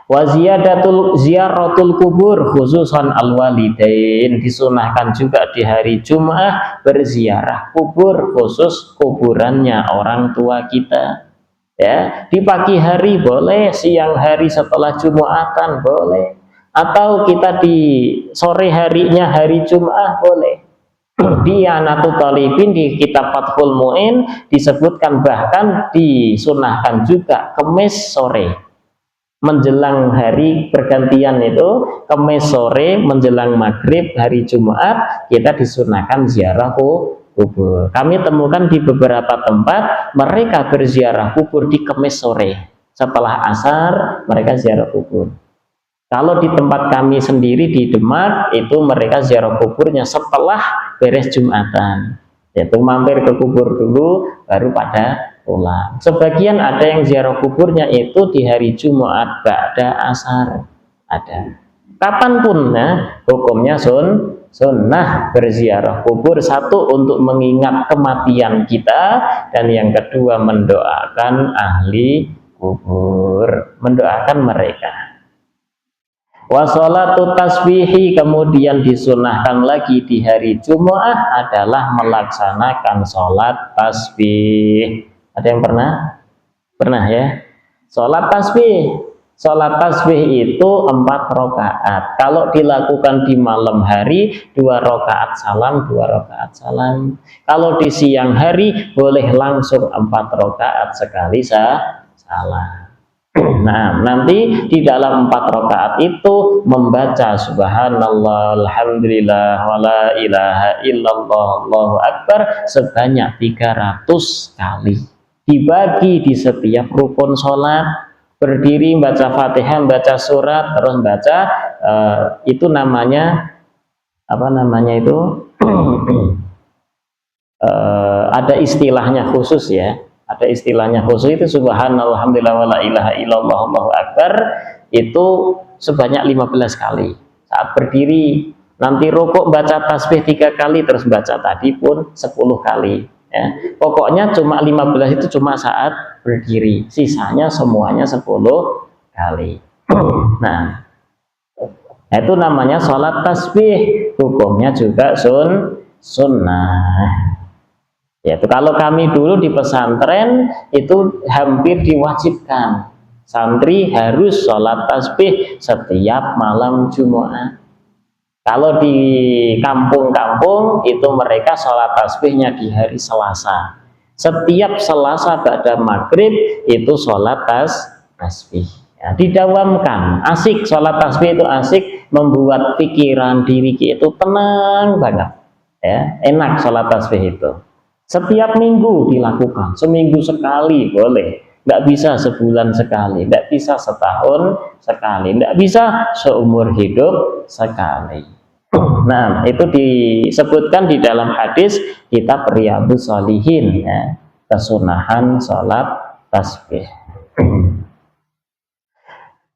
Wa ziyaratul kubur khususan al-walidain, disunahkan juga di hari Jumat berziarah kubur, khusus kuburannya orang tua kita. Ya, di pagi hari boleh, siang hari setelah Jumatan boleh, atau kita di sore harinya hari Jumat boleh. Di Anatul Talibin di kitab Fathul Mu'in disebutkan bahkan disunahkan juga Kemis sore. Menjelang hari pergantian itu, Kemis sore menjelang maghrib hari Jumat, kita disunahkan ziarah kubur. Kami temukan di beberapa tempat mereka berziarah kubur di Kemis sore. Setelah asar mereka ziarah kubur. Kalau di tempat kami sendiri di Demak itu mereka ziarah kuburnya setelah beres Jumatan, yaitu mampir ke kubur dulu baru pada pulang. Sebagian ada yang ziarah kuburnya itu di hari Jumat ba'da asar, ada. Kapanpun ya, hukumnya sunnah berziarah kubur. Satu, untuk mengingat kematian kita, dan yang kedua mendoakan ahli kubur, mendoakan mereka. Wa sholatu tasbihi, kemudian disunahkan lagi di hari Jumat adalah melaksanakan sholat tasbih. Ada yang pernah? Pernah ya? Sholat tasbih. Sholat tasbih itu 4 rakaat. Kalau dilakukan di malam hari, 2 rakaat salam, 2 rakaat salam. Kalau di siang hari, boleh langsung 4 rakaat sekali salam. Nah, nanti di dalam 4 rakaat itu membaca subhanallah, alhamdulillah, wala ilaha illallah, Allahu akbar sebanyak 300 kali. Dibagi di setiap rukun sholat, berdiri baca Fatihah, baca surat, terus baca itu namanya apa namanya itu ada istilahnya khusus ya. Ada istilahnya khusus itu subhanallah, alhamdulillah, wala ilaha illallah, Allahu akbar, itu sebanyak 15 kali. Saat berdiri, nanti rukuk baca tasbih 3 kali, terus baca tadi pun 10 kali ya. Pokoknya cuma 15 itu cuma saat berdiri, sisanya semuanya 10 kali. Nah, itu namanya sholat tasbih, hukumnya juga sunnah. Yaitu kalau kami dulu di pesantren itu hampir diwajibkan, santri harus sholat tasbih setiap malam Jumat. Kalau di kampung-kampung itu mereka sholat tasbihnya di hari Selasa. Setiap Selasa pada maghrib itu sholat tasbih. Ya, didawamkan, asik sholat tasbih itu asik, membuat pikiran diri itu tenang banget. Ya, enak sholat tasbih itu. Setiap minggu dilakukan, seminggu sekali boleh, nggak bisa sebulan sekali, nggak bisa setahun sekali, nggak bisa seumur hidup sekali. Nah, itu disebutkan di dalam hadis kitab Riyadhus Shalihin ya, kesunahan sholat tasbih.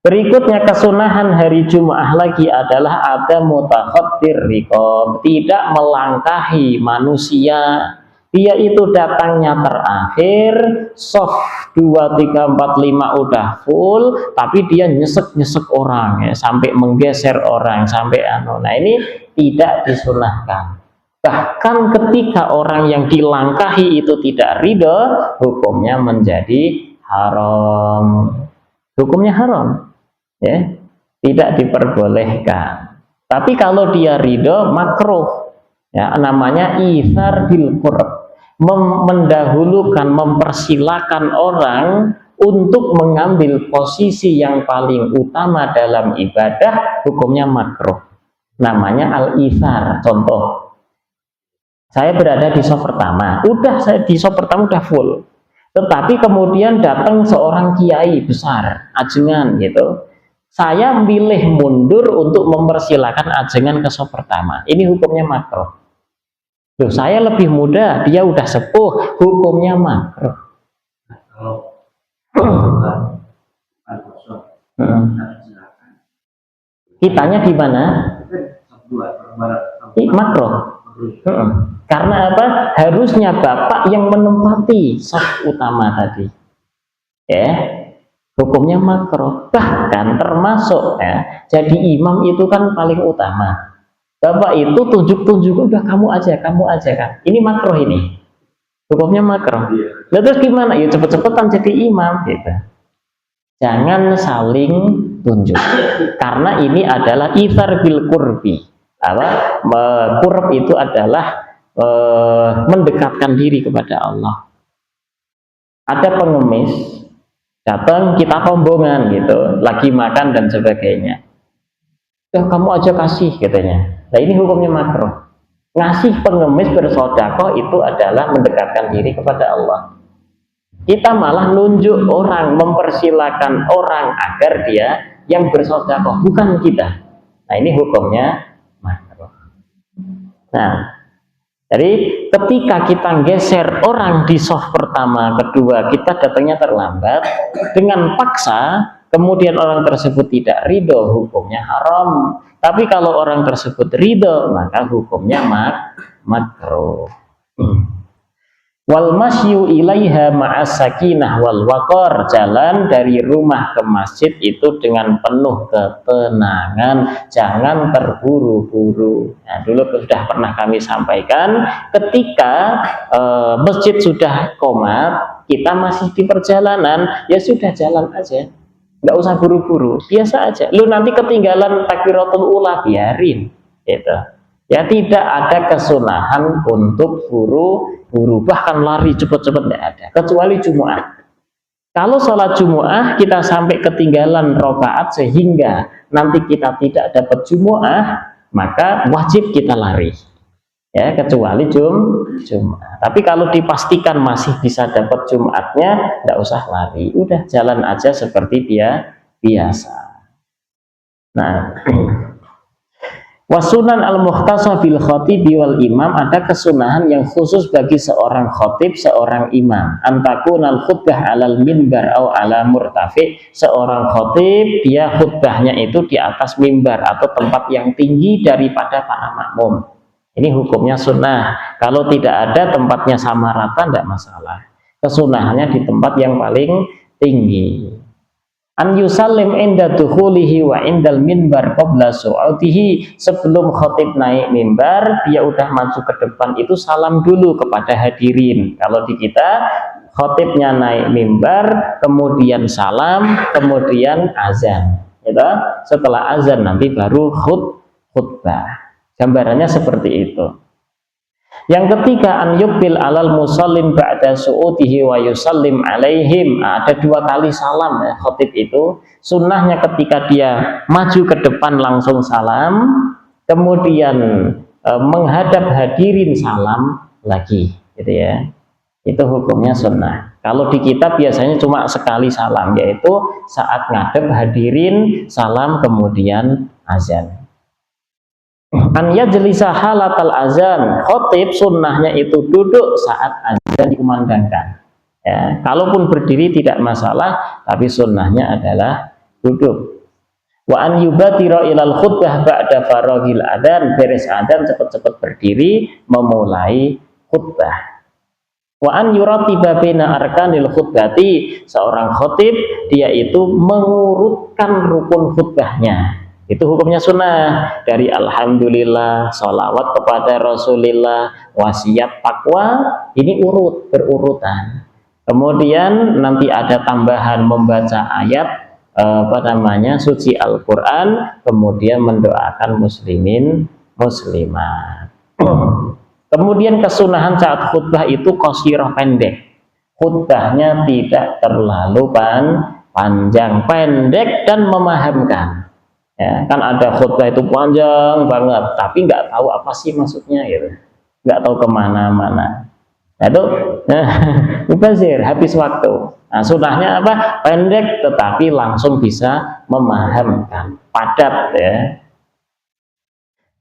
Berikutnya kesunahan hari Jumat lagi adalah ada mutakhatir riqab, tidak melangkahi manusia. Dia itu datangnya terakhir, soft 2, 3, 4, 5 udah full, tapi dia nyesek-nyesek orang ya, sampai menggeser orang, sampai Nah, ini tidak disunahkan. Bahkan ketika orang yang dilangkahi itu tidak ridho, hukumnya menjadi haram. Hukumnya haram. Ya, tidak diperbolehkan. Tapi kalau dia ridho, makruh. Ya, namanya itsar bil qurb, mendahulukan, mempersilakan orang untuk mengambil posisi yang paling utama dalam ibadah, hukumnya makruh. Namanya al-itsar. Contoh, saya berada di saf pertama, saya di saf pertama udah full, tetapi kemudian datang seorang kiai besar, ajengan gitu, saya milih mundur untuk mempersilakan ajengan ke saf pertama. Ini hukumnya makruh. Loh, saya lebih muda, dia udah sepuh, hukumnya makruh. Kitanya di mana? Makruh. Karena apa? Harusnya bapak yang menempati saf utama tadi. Ya, hukumnya makruh. Bahkan termasuk ya, jadi imam itu kan paling utama. Bapak itu tunjuk-tunjuk, udah kamu aja kan. Ini makruh ini. Hukumnya makruh. Nah, terus gimana? Ya cepet-cepetan jadi imam gitu. Jangan saling tunjuk. Karena ini adalah itsar bil qurbi. Qurb itu adalah mendekatkan diri kepada Allah. Ada pengemis datang, kita rombongan gitu, lagi makan dan sebagainya. Kamu aja kasih katanya. Nah, ini hukumnya makruh. Ngasih pengemis bersedekah itu adalah mendekatkan diri kepada Allah. Kita malah nunjuk orang, mempersilakan orang agar dia yang bersedekah, bukan kita. Nah, ini hukumnya makruh. Nah, jadi ketika kita geser orang di saf pertama, kedua, kita datangnya terlambat dengan paksa, kemudian orang tersebut tidak ridho, hukumnya haram. Tapi kalau orang tersebut ridho, maka hukumnya makruh. Wal masyu ilaiha ma'as sakinah wal waqar, jalan dari rumah ke masjid itu dengan penuh ketenangan, jangan terburu-buru. Nah, dulu sudah pernah kami sampaikan, ketika masjid sudah qomat, kita masih di perjalanan, ya sudah jalan aja, nggak usah buru-buru, biasa aja. Lu nanti ketinggalan takbiratul ula, biarin, gitu. Ya, tidak ada kesunahan untuk buru-buru, bahkan lari cepet-cepet, tidak ada, kecuali Jumat. Kalau sholat Jumat kita sampai ketinggalan rakaat sehingga nanti kita tidak dapat Jumat, maka wajib kita lari. Ya, kecuali Jumat. Tapi kalau dipastikan masih bisa dapat Jumatnya, tidak usah lari, udah jalan aja seperti dia biasa. Nah, wasunan al-mukhtasah bil khatibi wal imam, ada kesunahan yang khusus bagi seorang khatib, seorang imam. Antakunal khutbah alal minbar atau ala murtafi, seorang khatib dia khutbahnya itu di atas mimbar atau tempat yang tinggi daripada para makmum. Ini hukumnya sunnah. Kalau tidak ada tempatnya sama rata, tidak masalah. Kesunahannya di tempat yang paling tinggi. An yusallim inda dukhulihi wa indal minbar qabla su'utihi, sebelum khatib naik mimbar dia udah maju ke depan itu salam dulu kepada hadirin. Kalau di kita khatibnya naik mimbar, kemudian salam, kemudian azan, gitu. Setelah azan nanti baru khutbah. Gambarannya seperti itu. Yang ketiga, an yukbil alal musallin ba'da su'utihi wa yusallim alaihim. Ada 2 kali salam ya, khatib itu. Sunnahnya ketika dia maju ke depan langsung salam, kemudian menghadap hadirin salam lagi, gitu ya. Itu hukumnya sunnah. Kalau di kita biasanya cuma sekali salam, yaitu saat ngadep hadirin salam kemudian azan. An yajlisa halatal azan, khatib sunnahnya itu duduk saat azan dikumandangkan. Ya, kalaupun berdiri tidak masalah, tapi sunnahnya adalah duduk. Wa an yubatira ilal khutbah ba'da faragil adzan, beres adzan cepat-cepat berdiri memulai khutbah. Wa an yuratiba baina arkanil khutbati, seorang khatib dia itu mengurutkan rukun khutbahnya. Itu hukumnya sunnah, dari alhamdulillah, sholawat kepada Rasulillah, wasiat, takwa, ini berurutan. Kemudian nanti ada tambahan membaca ayat suci Al-Quran, kemudian mendoakan muslimin muslimat. Kemudian kesunahan saat khutbah itu qashirah, pendek. Khutbahnya tidak terlalu panjang, pendek dan memahamkan. Ya, kan ada khutbah itu panjang banget, tapi nggak tahu apa sih maksudnya, gitu, nggak tahu kemana-mana. Nah, itu mubazir, habis waktu. Nah, sunnahnya apa? Pendek tetapi langsung bisa memahamkan, padat ya.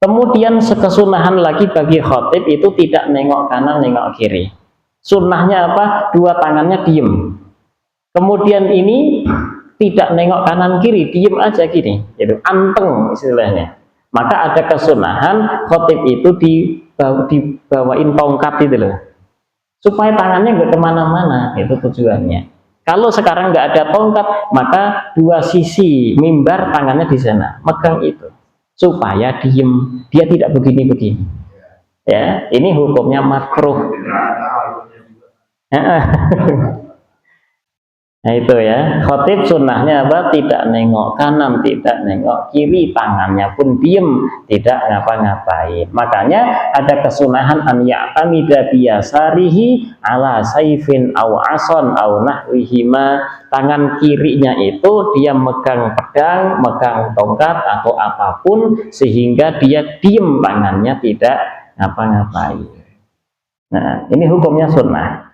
Kemudian kesunahan lagi bagi khatib itu tidak nengok kanan, nengok kiri. Sunnahnya apa? 2 tangannya diem. Kemudian ini tidak nengok kanan kiri, diem aja gini, gitu, anteng istilahnya. Maka ada kesunahan khatib itu dibawain tongkat itu loh, supaya tangannya nggak kemana-mana, itu tujuannya. Kalau sekarang nggak ada tongkat, maka 2 sisi mimbar tangannya di sana, megang itu, supaya diem, dia tidak begini-begini. Ya, ini hukumnya makruh. Nah itu ya, khatib sunnahnya apa? Tidak nengok kanan, tidak nengok kiri, tangannya pun diem, tidak ngapa-ngapain. Makanya ada kesunahan an ya'tamida biyasarihi ala saifin aw ason aw nahwihima. Tangan kirinya itu dia megang pedang, megang tongkat atau apapun, sehingga dia diem, tangannya tidak ngapa-ngapain. Nah ini hukumnya sunnah.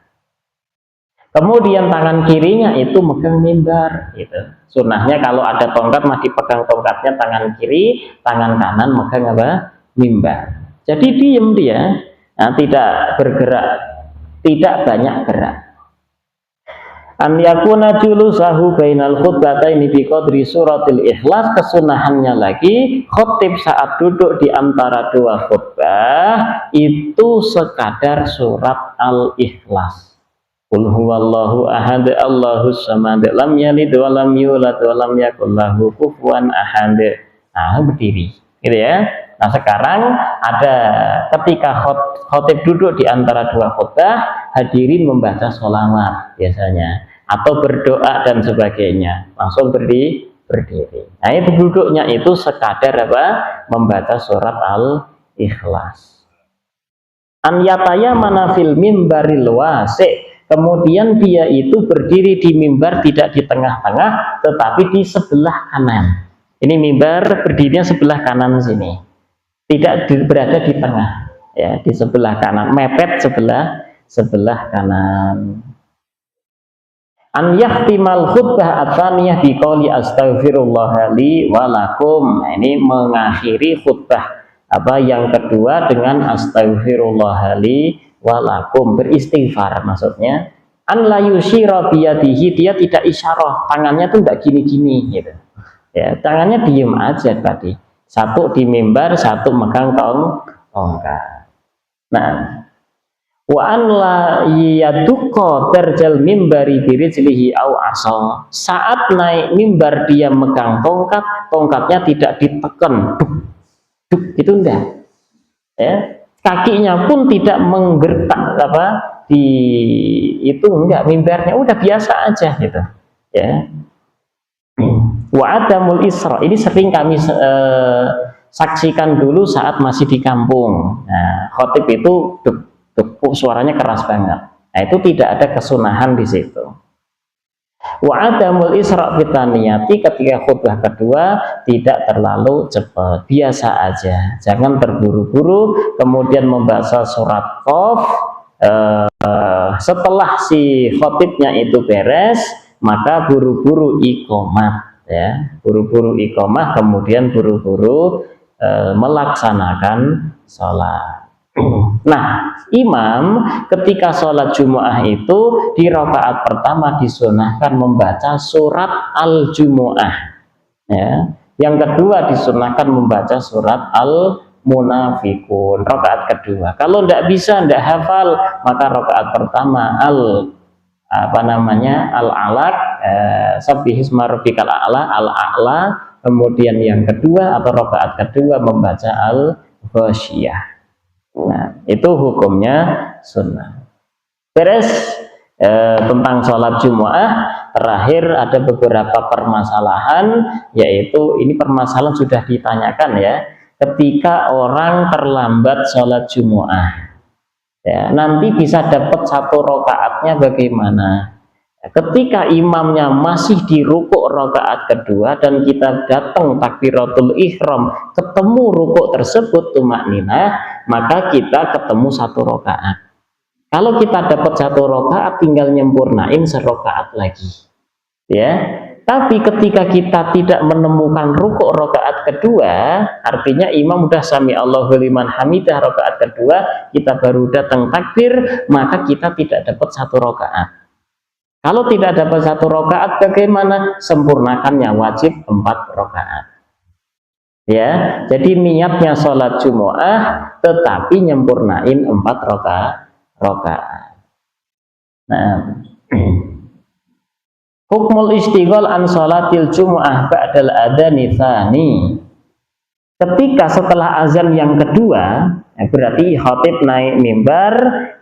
Kemudian tangan kirinya itu megang mimbar, gitu. Sunnahnya kalau ada tongkat mah dipegang tongkatnya tangan kiri, tangan kanan megang apa? Mimbar. Jadi diem dia, nah, tidak bergerak, tidak banyak gerak. An yakuna julusahu bainal khutbataini bi qadri suratil ikhlas, kesunahannya lagi khotib saat duduk di antara dua khutbah itu sekadar surat al-ikhlas. Qul huwallahu ahad Allahus samad lam yalid wa lam yulad wa lam yakul lahu kufuwan ahad. Nah, berdiri gitu ya. Nah, sekarang ada ketika khotib duduk di antara dua khutbah, hadirin membaca sholawat biasanya atau berdoa dan sebagainya, langsung berdiri. Nah, itu duduknya itu sekadar apa? Membaca surat al-ikhlas. An yataya mana fil mimbaril wasi', kemudian dia itu berdiri di mimbar tidak di tengah-tengah tetapi di sebelah kanan. Ini mimbar berdirinya sebelah kanan sini, tidak berada di tengah ya, di sebelah kanan, mepet sebelah kanan. An yahtimal khutbah atsaniyah biqauli astaghfirullah li wa lakum. Nah, ini mengakhiri khutbah yang kedua dengan astaghfirullah li wa lakum, beristighfar maksudnya. An la yusyira biyadihi, dia tidak isyarah, tangannya tuh enggak gini-gini gitu. Ya, tangannya diem aja tadi. Satu di mimbar, satu megang tongkat. Nah, wa an la yaduqa terjal mimbari birijlihi au asa. Saat naik mimbar dia megang tongkat, tongkatnya tidak ditekan, duk gitu enggak. Ya, kakinya pun tidak menggertak itu enggak, mimbarnya udah biasa aja gitu. Ya. Wa adamul isra, ini sering kami saksikan dulu saat masih di kampung. Nah, khotib itu suaranya keras banget. Nah, itu tidak ada kesunahan di situ. Wa adamul isra fitaniyati, ketika khutbah kedua tidak terlalu cepat, biasa aja, jangan terburu-buru kemudian membaca surat Qaf. Setelah si khotibnya itu beres, maka buru-buru iqomah ya, buru-buru iqomah, kemudian buru-buru melaksanakan sholat. Nah, imam ketika sholat Jumu'ah itu di rakaat pertama disunahkan membaca surat al-Jumu'ah ya. Yang kedua disunahkan membaca surat al-Munafikun rakaat kedua. Kalau tidak bisa, tidak hafal, maka rakaat pertama al-alaq, sabbihisma rabbikal a'la, al-a'la, kemudian yang kedua atau rakaat kedua membaca al-ghasyiyah. Nah, itu hukumnya sunnah. Beres tentang sholat Jumu'ah. Terakhir ada beberapa permasalahan, yaitu ini permasalahan sudah ditanyakan ya, ketika orang terlambat sholat Jumu'ah ya, nanti bisa dapat satu rakaatnya bagaimana? Ketika imamnya masih di rukuk rakaat kedua dan kita datang takbiratul ihram, ketemu rukuk tersebut tumakninah, maka kita ketemu satu rakaat. Kalau kita dapat satu rakaat, tinggal nyempurnain serakaat lagi ya. Tapi ketika kita tidak menemukan rukuk rakaat kedua, artinya imam udah sami Allahu liman hamidah rakaat kedua, kita baru datang takbir, maka kita tidak dapat satu rakaat. Kalau tidak dapat satu rakaat, bagaimana? Sempurnakannya, wajib 4 rakaat. Ya, jadi niatnya sholat Jumu'ah, tetapi nyempurnain 4 rakaat. Nah, hukmul istighol an sholatil Jumu'ah ba'dal adhani tsani. Ketika setelah azan yang kedua, berarti khatib naik mimbar,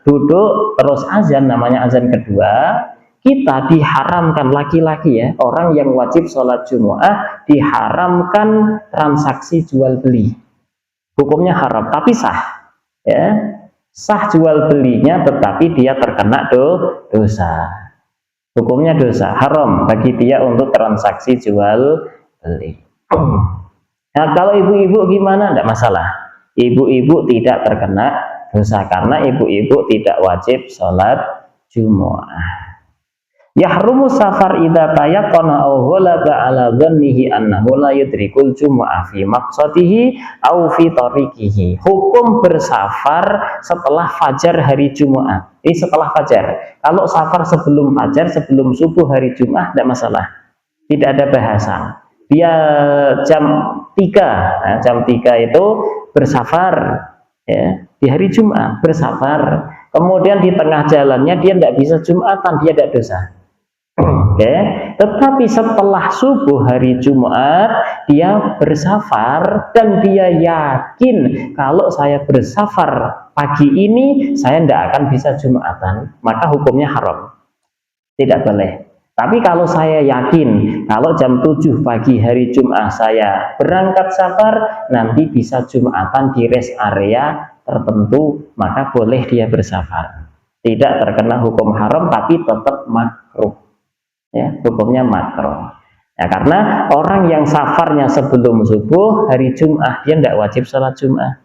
duduk, terus azan, namanya azan kedua. Kita diharamkan, laki-laki ya, orang yang wajib sholat Jumu'ah diharamkan transaksi jual beli. Hukumnya haram, tapi sah ya, sah jual belinya, tetapi dia terkena dosa. Hukumnya dosa, haram bagi dia untuk transaksi jual beli. Nah, kalau ibu-ibu gimana? Tidak masalah, ibu-ibu tidak terkena dosa karena ibu-ibu tidak wajib sholat Jumu'ah. Yahrumu safar idza tayaqqana aw ghalaba ala dhannihi annahu la yudrikul jumu'ah fi maqsadihi aw fi tariqihi. Hukum bersafar setelah fajar hari Jumat. Ini setelah fajar. Kalau safar sebelum fajar, sebelum subuh hari Jumat tidak masalah. Tidak ada bahasan. Dia jam 3, nah, jam 3 itu bersafar ya, di hari Jumat bersafar. Kemudian di tengah jalannya dia tidak bisa Jumatan, dia tidak dosa. Oke, tetapi setelah subuh hari Jumat dia bersafar dan dia yakin kalau saya bersafar pagi ini saya tidak akan bisa Jumatan, maka hukumnya haram, tidak boleh. Tapi kalau saya yakin kalau jam 7 pagi hari Jumat saya berangkat safar, nanti bisa Jumatan di rest area tertentu, maka boleh dia bersafar. Tidak terkena hukum haram tapi tetap makruh. Ya, hukumnya makruh. Ya, karena orang yang safarnya sebelum subuh hari Jumat dia tidak wajib sholat Jumat.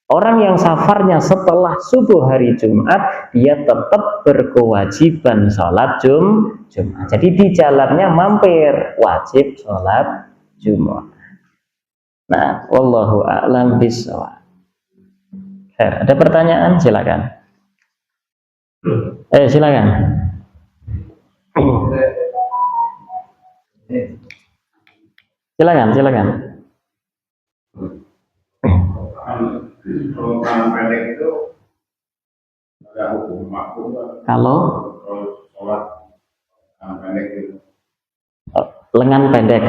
Orang yang safarnya setelah subuh hari Jumat dia tetap berkewajiban sholat Jumat. Jadi di jalannya mampir wajib sholat Jumat. Nah, wallahu a'lam bishawab. Ada pertanyaan? Silakan. Silakan. Silakan. Tangan pendek itu ada hukum makruh. Kalau sholat tangan pendek itu lengan pendek.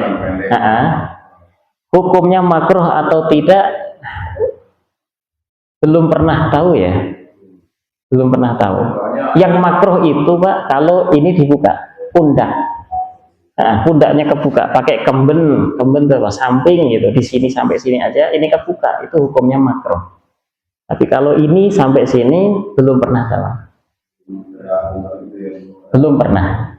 Hukumnya makruh atau tidak belum pernah tahu ya. Belum pernah tahu. Yang makruh itu Pak kalau ini dibuka pundak. Nah, pundaknya kebuka pakai kemben ke samping gitu, di sini sampai sini aja ini kebuka, itu hukumnya makruh. Tapi kalau ini sampai sini belum pernah tahu. Belum pernah.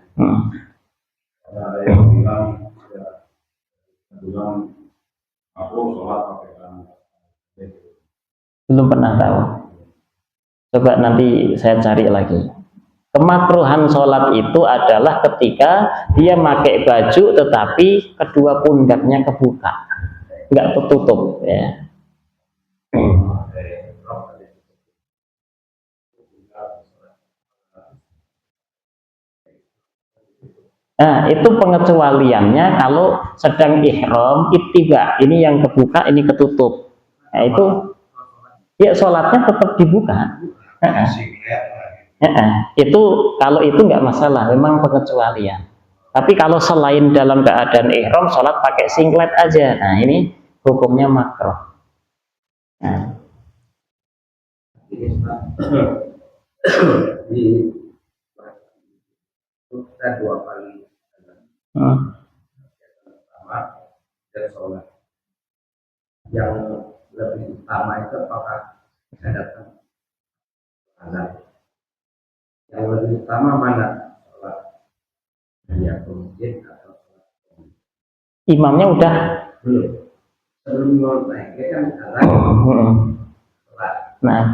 Belum pernah tahu. Coba nanti saya cari lagi. Kemakruhan sholat itu adalah ketika dia pakai baju tetapi kedua pundaknya kebuka, nggak tertutup ya. Nah, itu pengecualiannya kalau sedang ihram ittiba, ini yang kebuka, ini ketutup. Nah, itu ya sholatnya tetap dibuka. Itu kalau itu nggak masalah, memang pengecualian. Tapi kalau selain dalam keadaan ihram sholat pakai singlet aja, nah ini hukumnya makruh. Nah. Kita 2 kali pertama dan sholat yang lebih utama itu apakah saya datang azan? Yang lebih utama mana, sholat yang ke masjid atau sholat? Imamnya udah belum, sebelum imam naik kan azan sholat. Nah,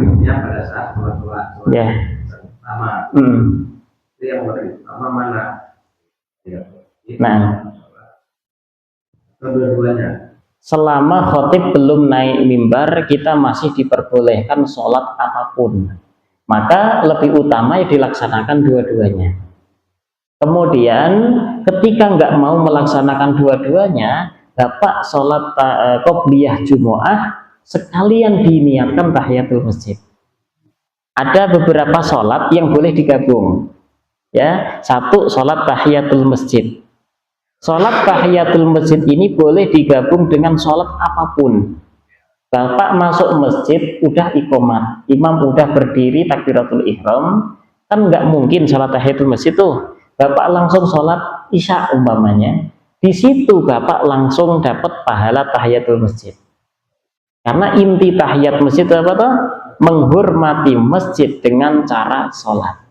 ini pada saat sholat ya. Pertama itu yang lebih utama mana ya, nah, kedua-duanya. Selama khotib belum naik mimbar kita masih diperbolehkan sholat apapun, maka lebih utama ya dilaksanakan dua-duanya. Kemudian ketika nggak mau melaksanakan dua-duanya, Bapak sholat qobliyah Jumu'ah sekalian diniatkan tahiyatul masjid. Ada beberapa sholat yang boleh digabung ya. Satu, sholat tahiyatul masjid. Sholat tahiyatul masjid ini boleh digabung dengan sholat apapun. Bapak masuk masjid udah iqomat, imam udah berdiri takbiratul ihram, kan nggak mungkin sholat tahiyatul masjid tuh Bapak langsung sholat isya umpamanya. Di situ Bapak langsung dapat pahala tahiyatul masjid. Karena inti tahiyat masjid itu apa tuh? Menghormati masjid dengan cara sholat.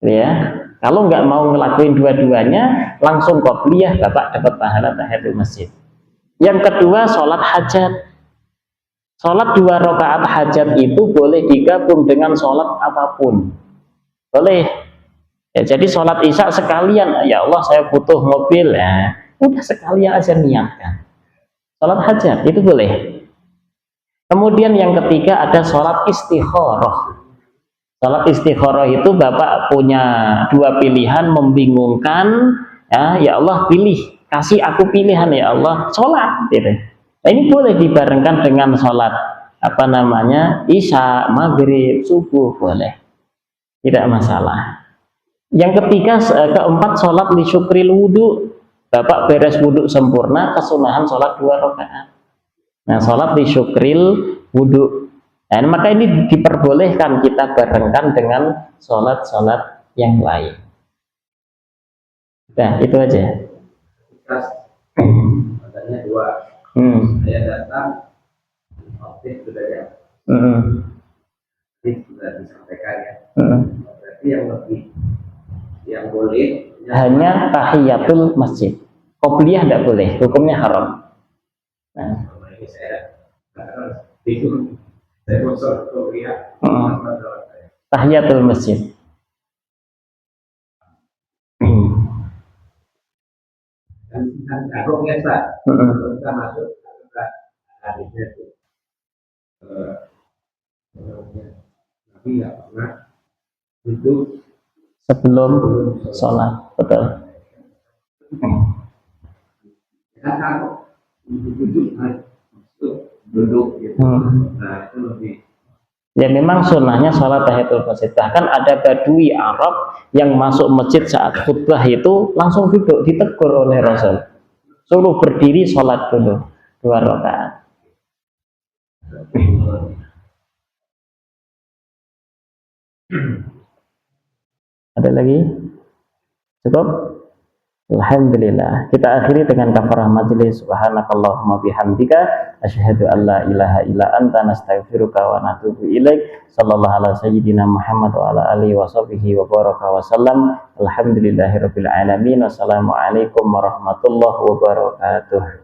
Ya, kalau nggak mau ngelakuin dua-duanya, langsung qobliyah, Bapak dapat pahala tahiyatul masjid. Yang kedua, sholat hajat. Sholat 2 rakaat hajat itu boleh digabung dengan sholat apapun. boleh. Ya, jadi sholat isya sekalian, ya Allah saya butuh mobil, ya udah sekalian aja niatkan. Sholat hajat itu boleh. Kemudian yang ketiga ada sholat istikharah. Sholat istikharah itu Bapak punya dua pilihan membingungkan, ya Allah pilih, kasih aku pilihan ya Allah, sholat gitu. Nah, ini boleh dibarengkan dengan sholat apa namanya isya, maghrib, subuh boleh, tidak masalah. Yang ketiga, keempat sholat li syukril wudhu. Bapak beres wudhu sempurna, kesunahan sholat 2 rakaat. Nah, sholat li syukril wudhu. Nah, maka ini diperbolehkan kita barengkan dengan sholat-sholat yang lain. Nah, itu aja. Katanya 2. Saya datang, objek sudah ya. Ini sudah disampaikan ya. Berarti yang lebih, yang boleh hanya tahiyatul masjid. Qobliyah tidak boleh, hukumnya haram. Nah, ini saya bingung. Saya mau sholat qobliyah. Tahiyatul masjid. Kan kagok biasa. Kita masuk ke hadisnya itu. Tapi nggak pernah duduk sebelum sholat, betul. Kan kagok duduk gitu. Nah itu lebih. Ya memang sunnahnya sholat tahiyatul masjid. Bahkan ada badui Arab yang masuk masjid saat khutbah itu langsung duduk, ditegur oleh Rasul. Suruh berdiri sholat dulu 2 rakaat. Ada lagi? Cukup? Alhamdulillah. Kita akhiri dengan kafarah majelis. Subhanakallahumma bihamdika asyhadu an la ilaha illa anta nastaghfiruka wa natubu ilaik. Sallallahu ala sayyidina Muhammad wa ala alihi wa sahbihi wa baraka wa sallam. Alhamdulillahirabbil alamin. Wassalamualaikum warahmatullahi wabarakatuh.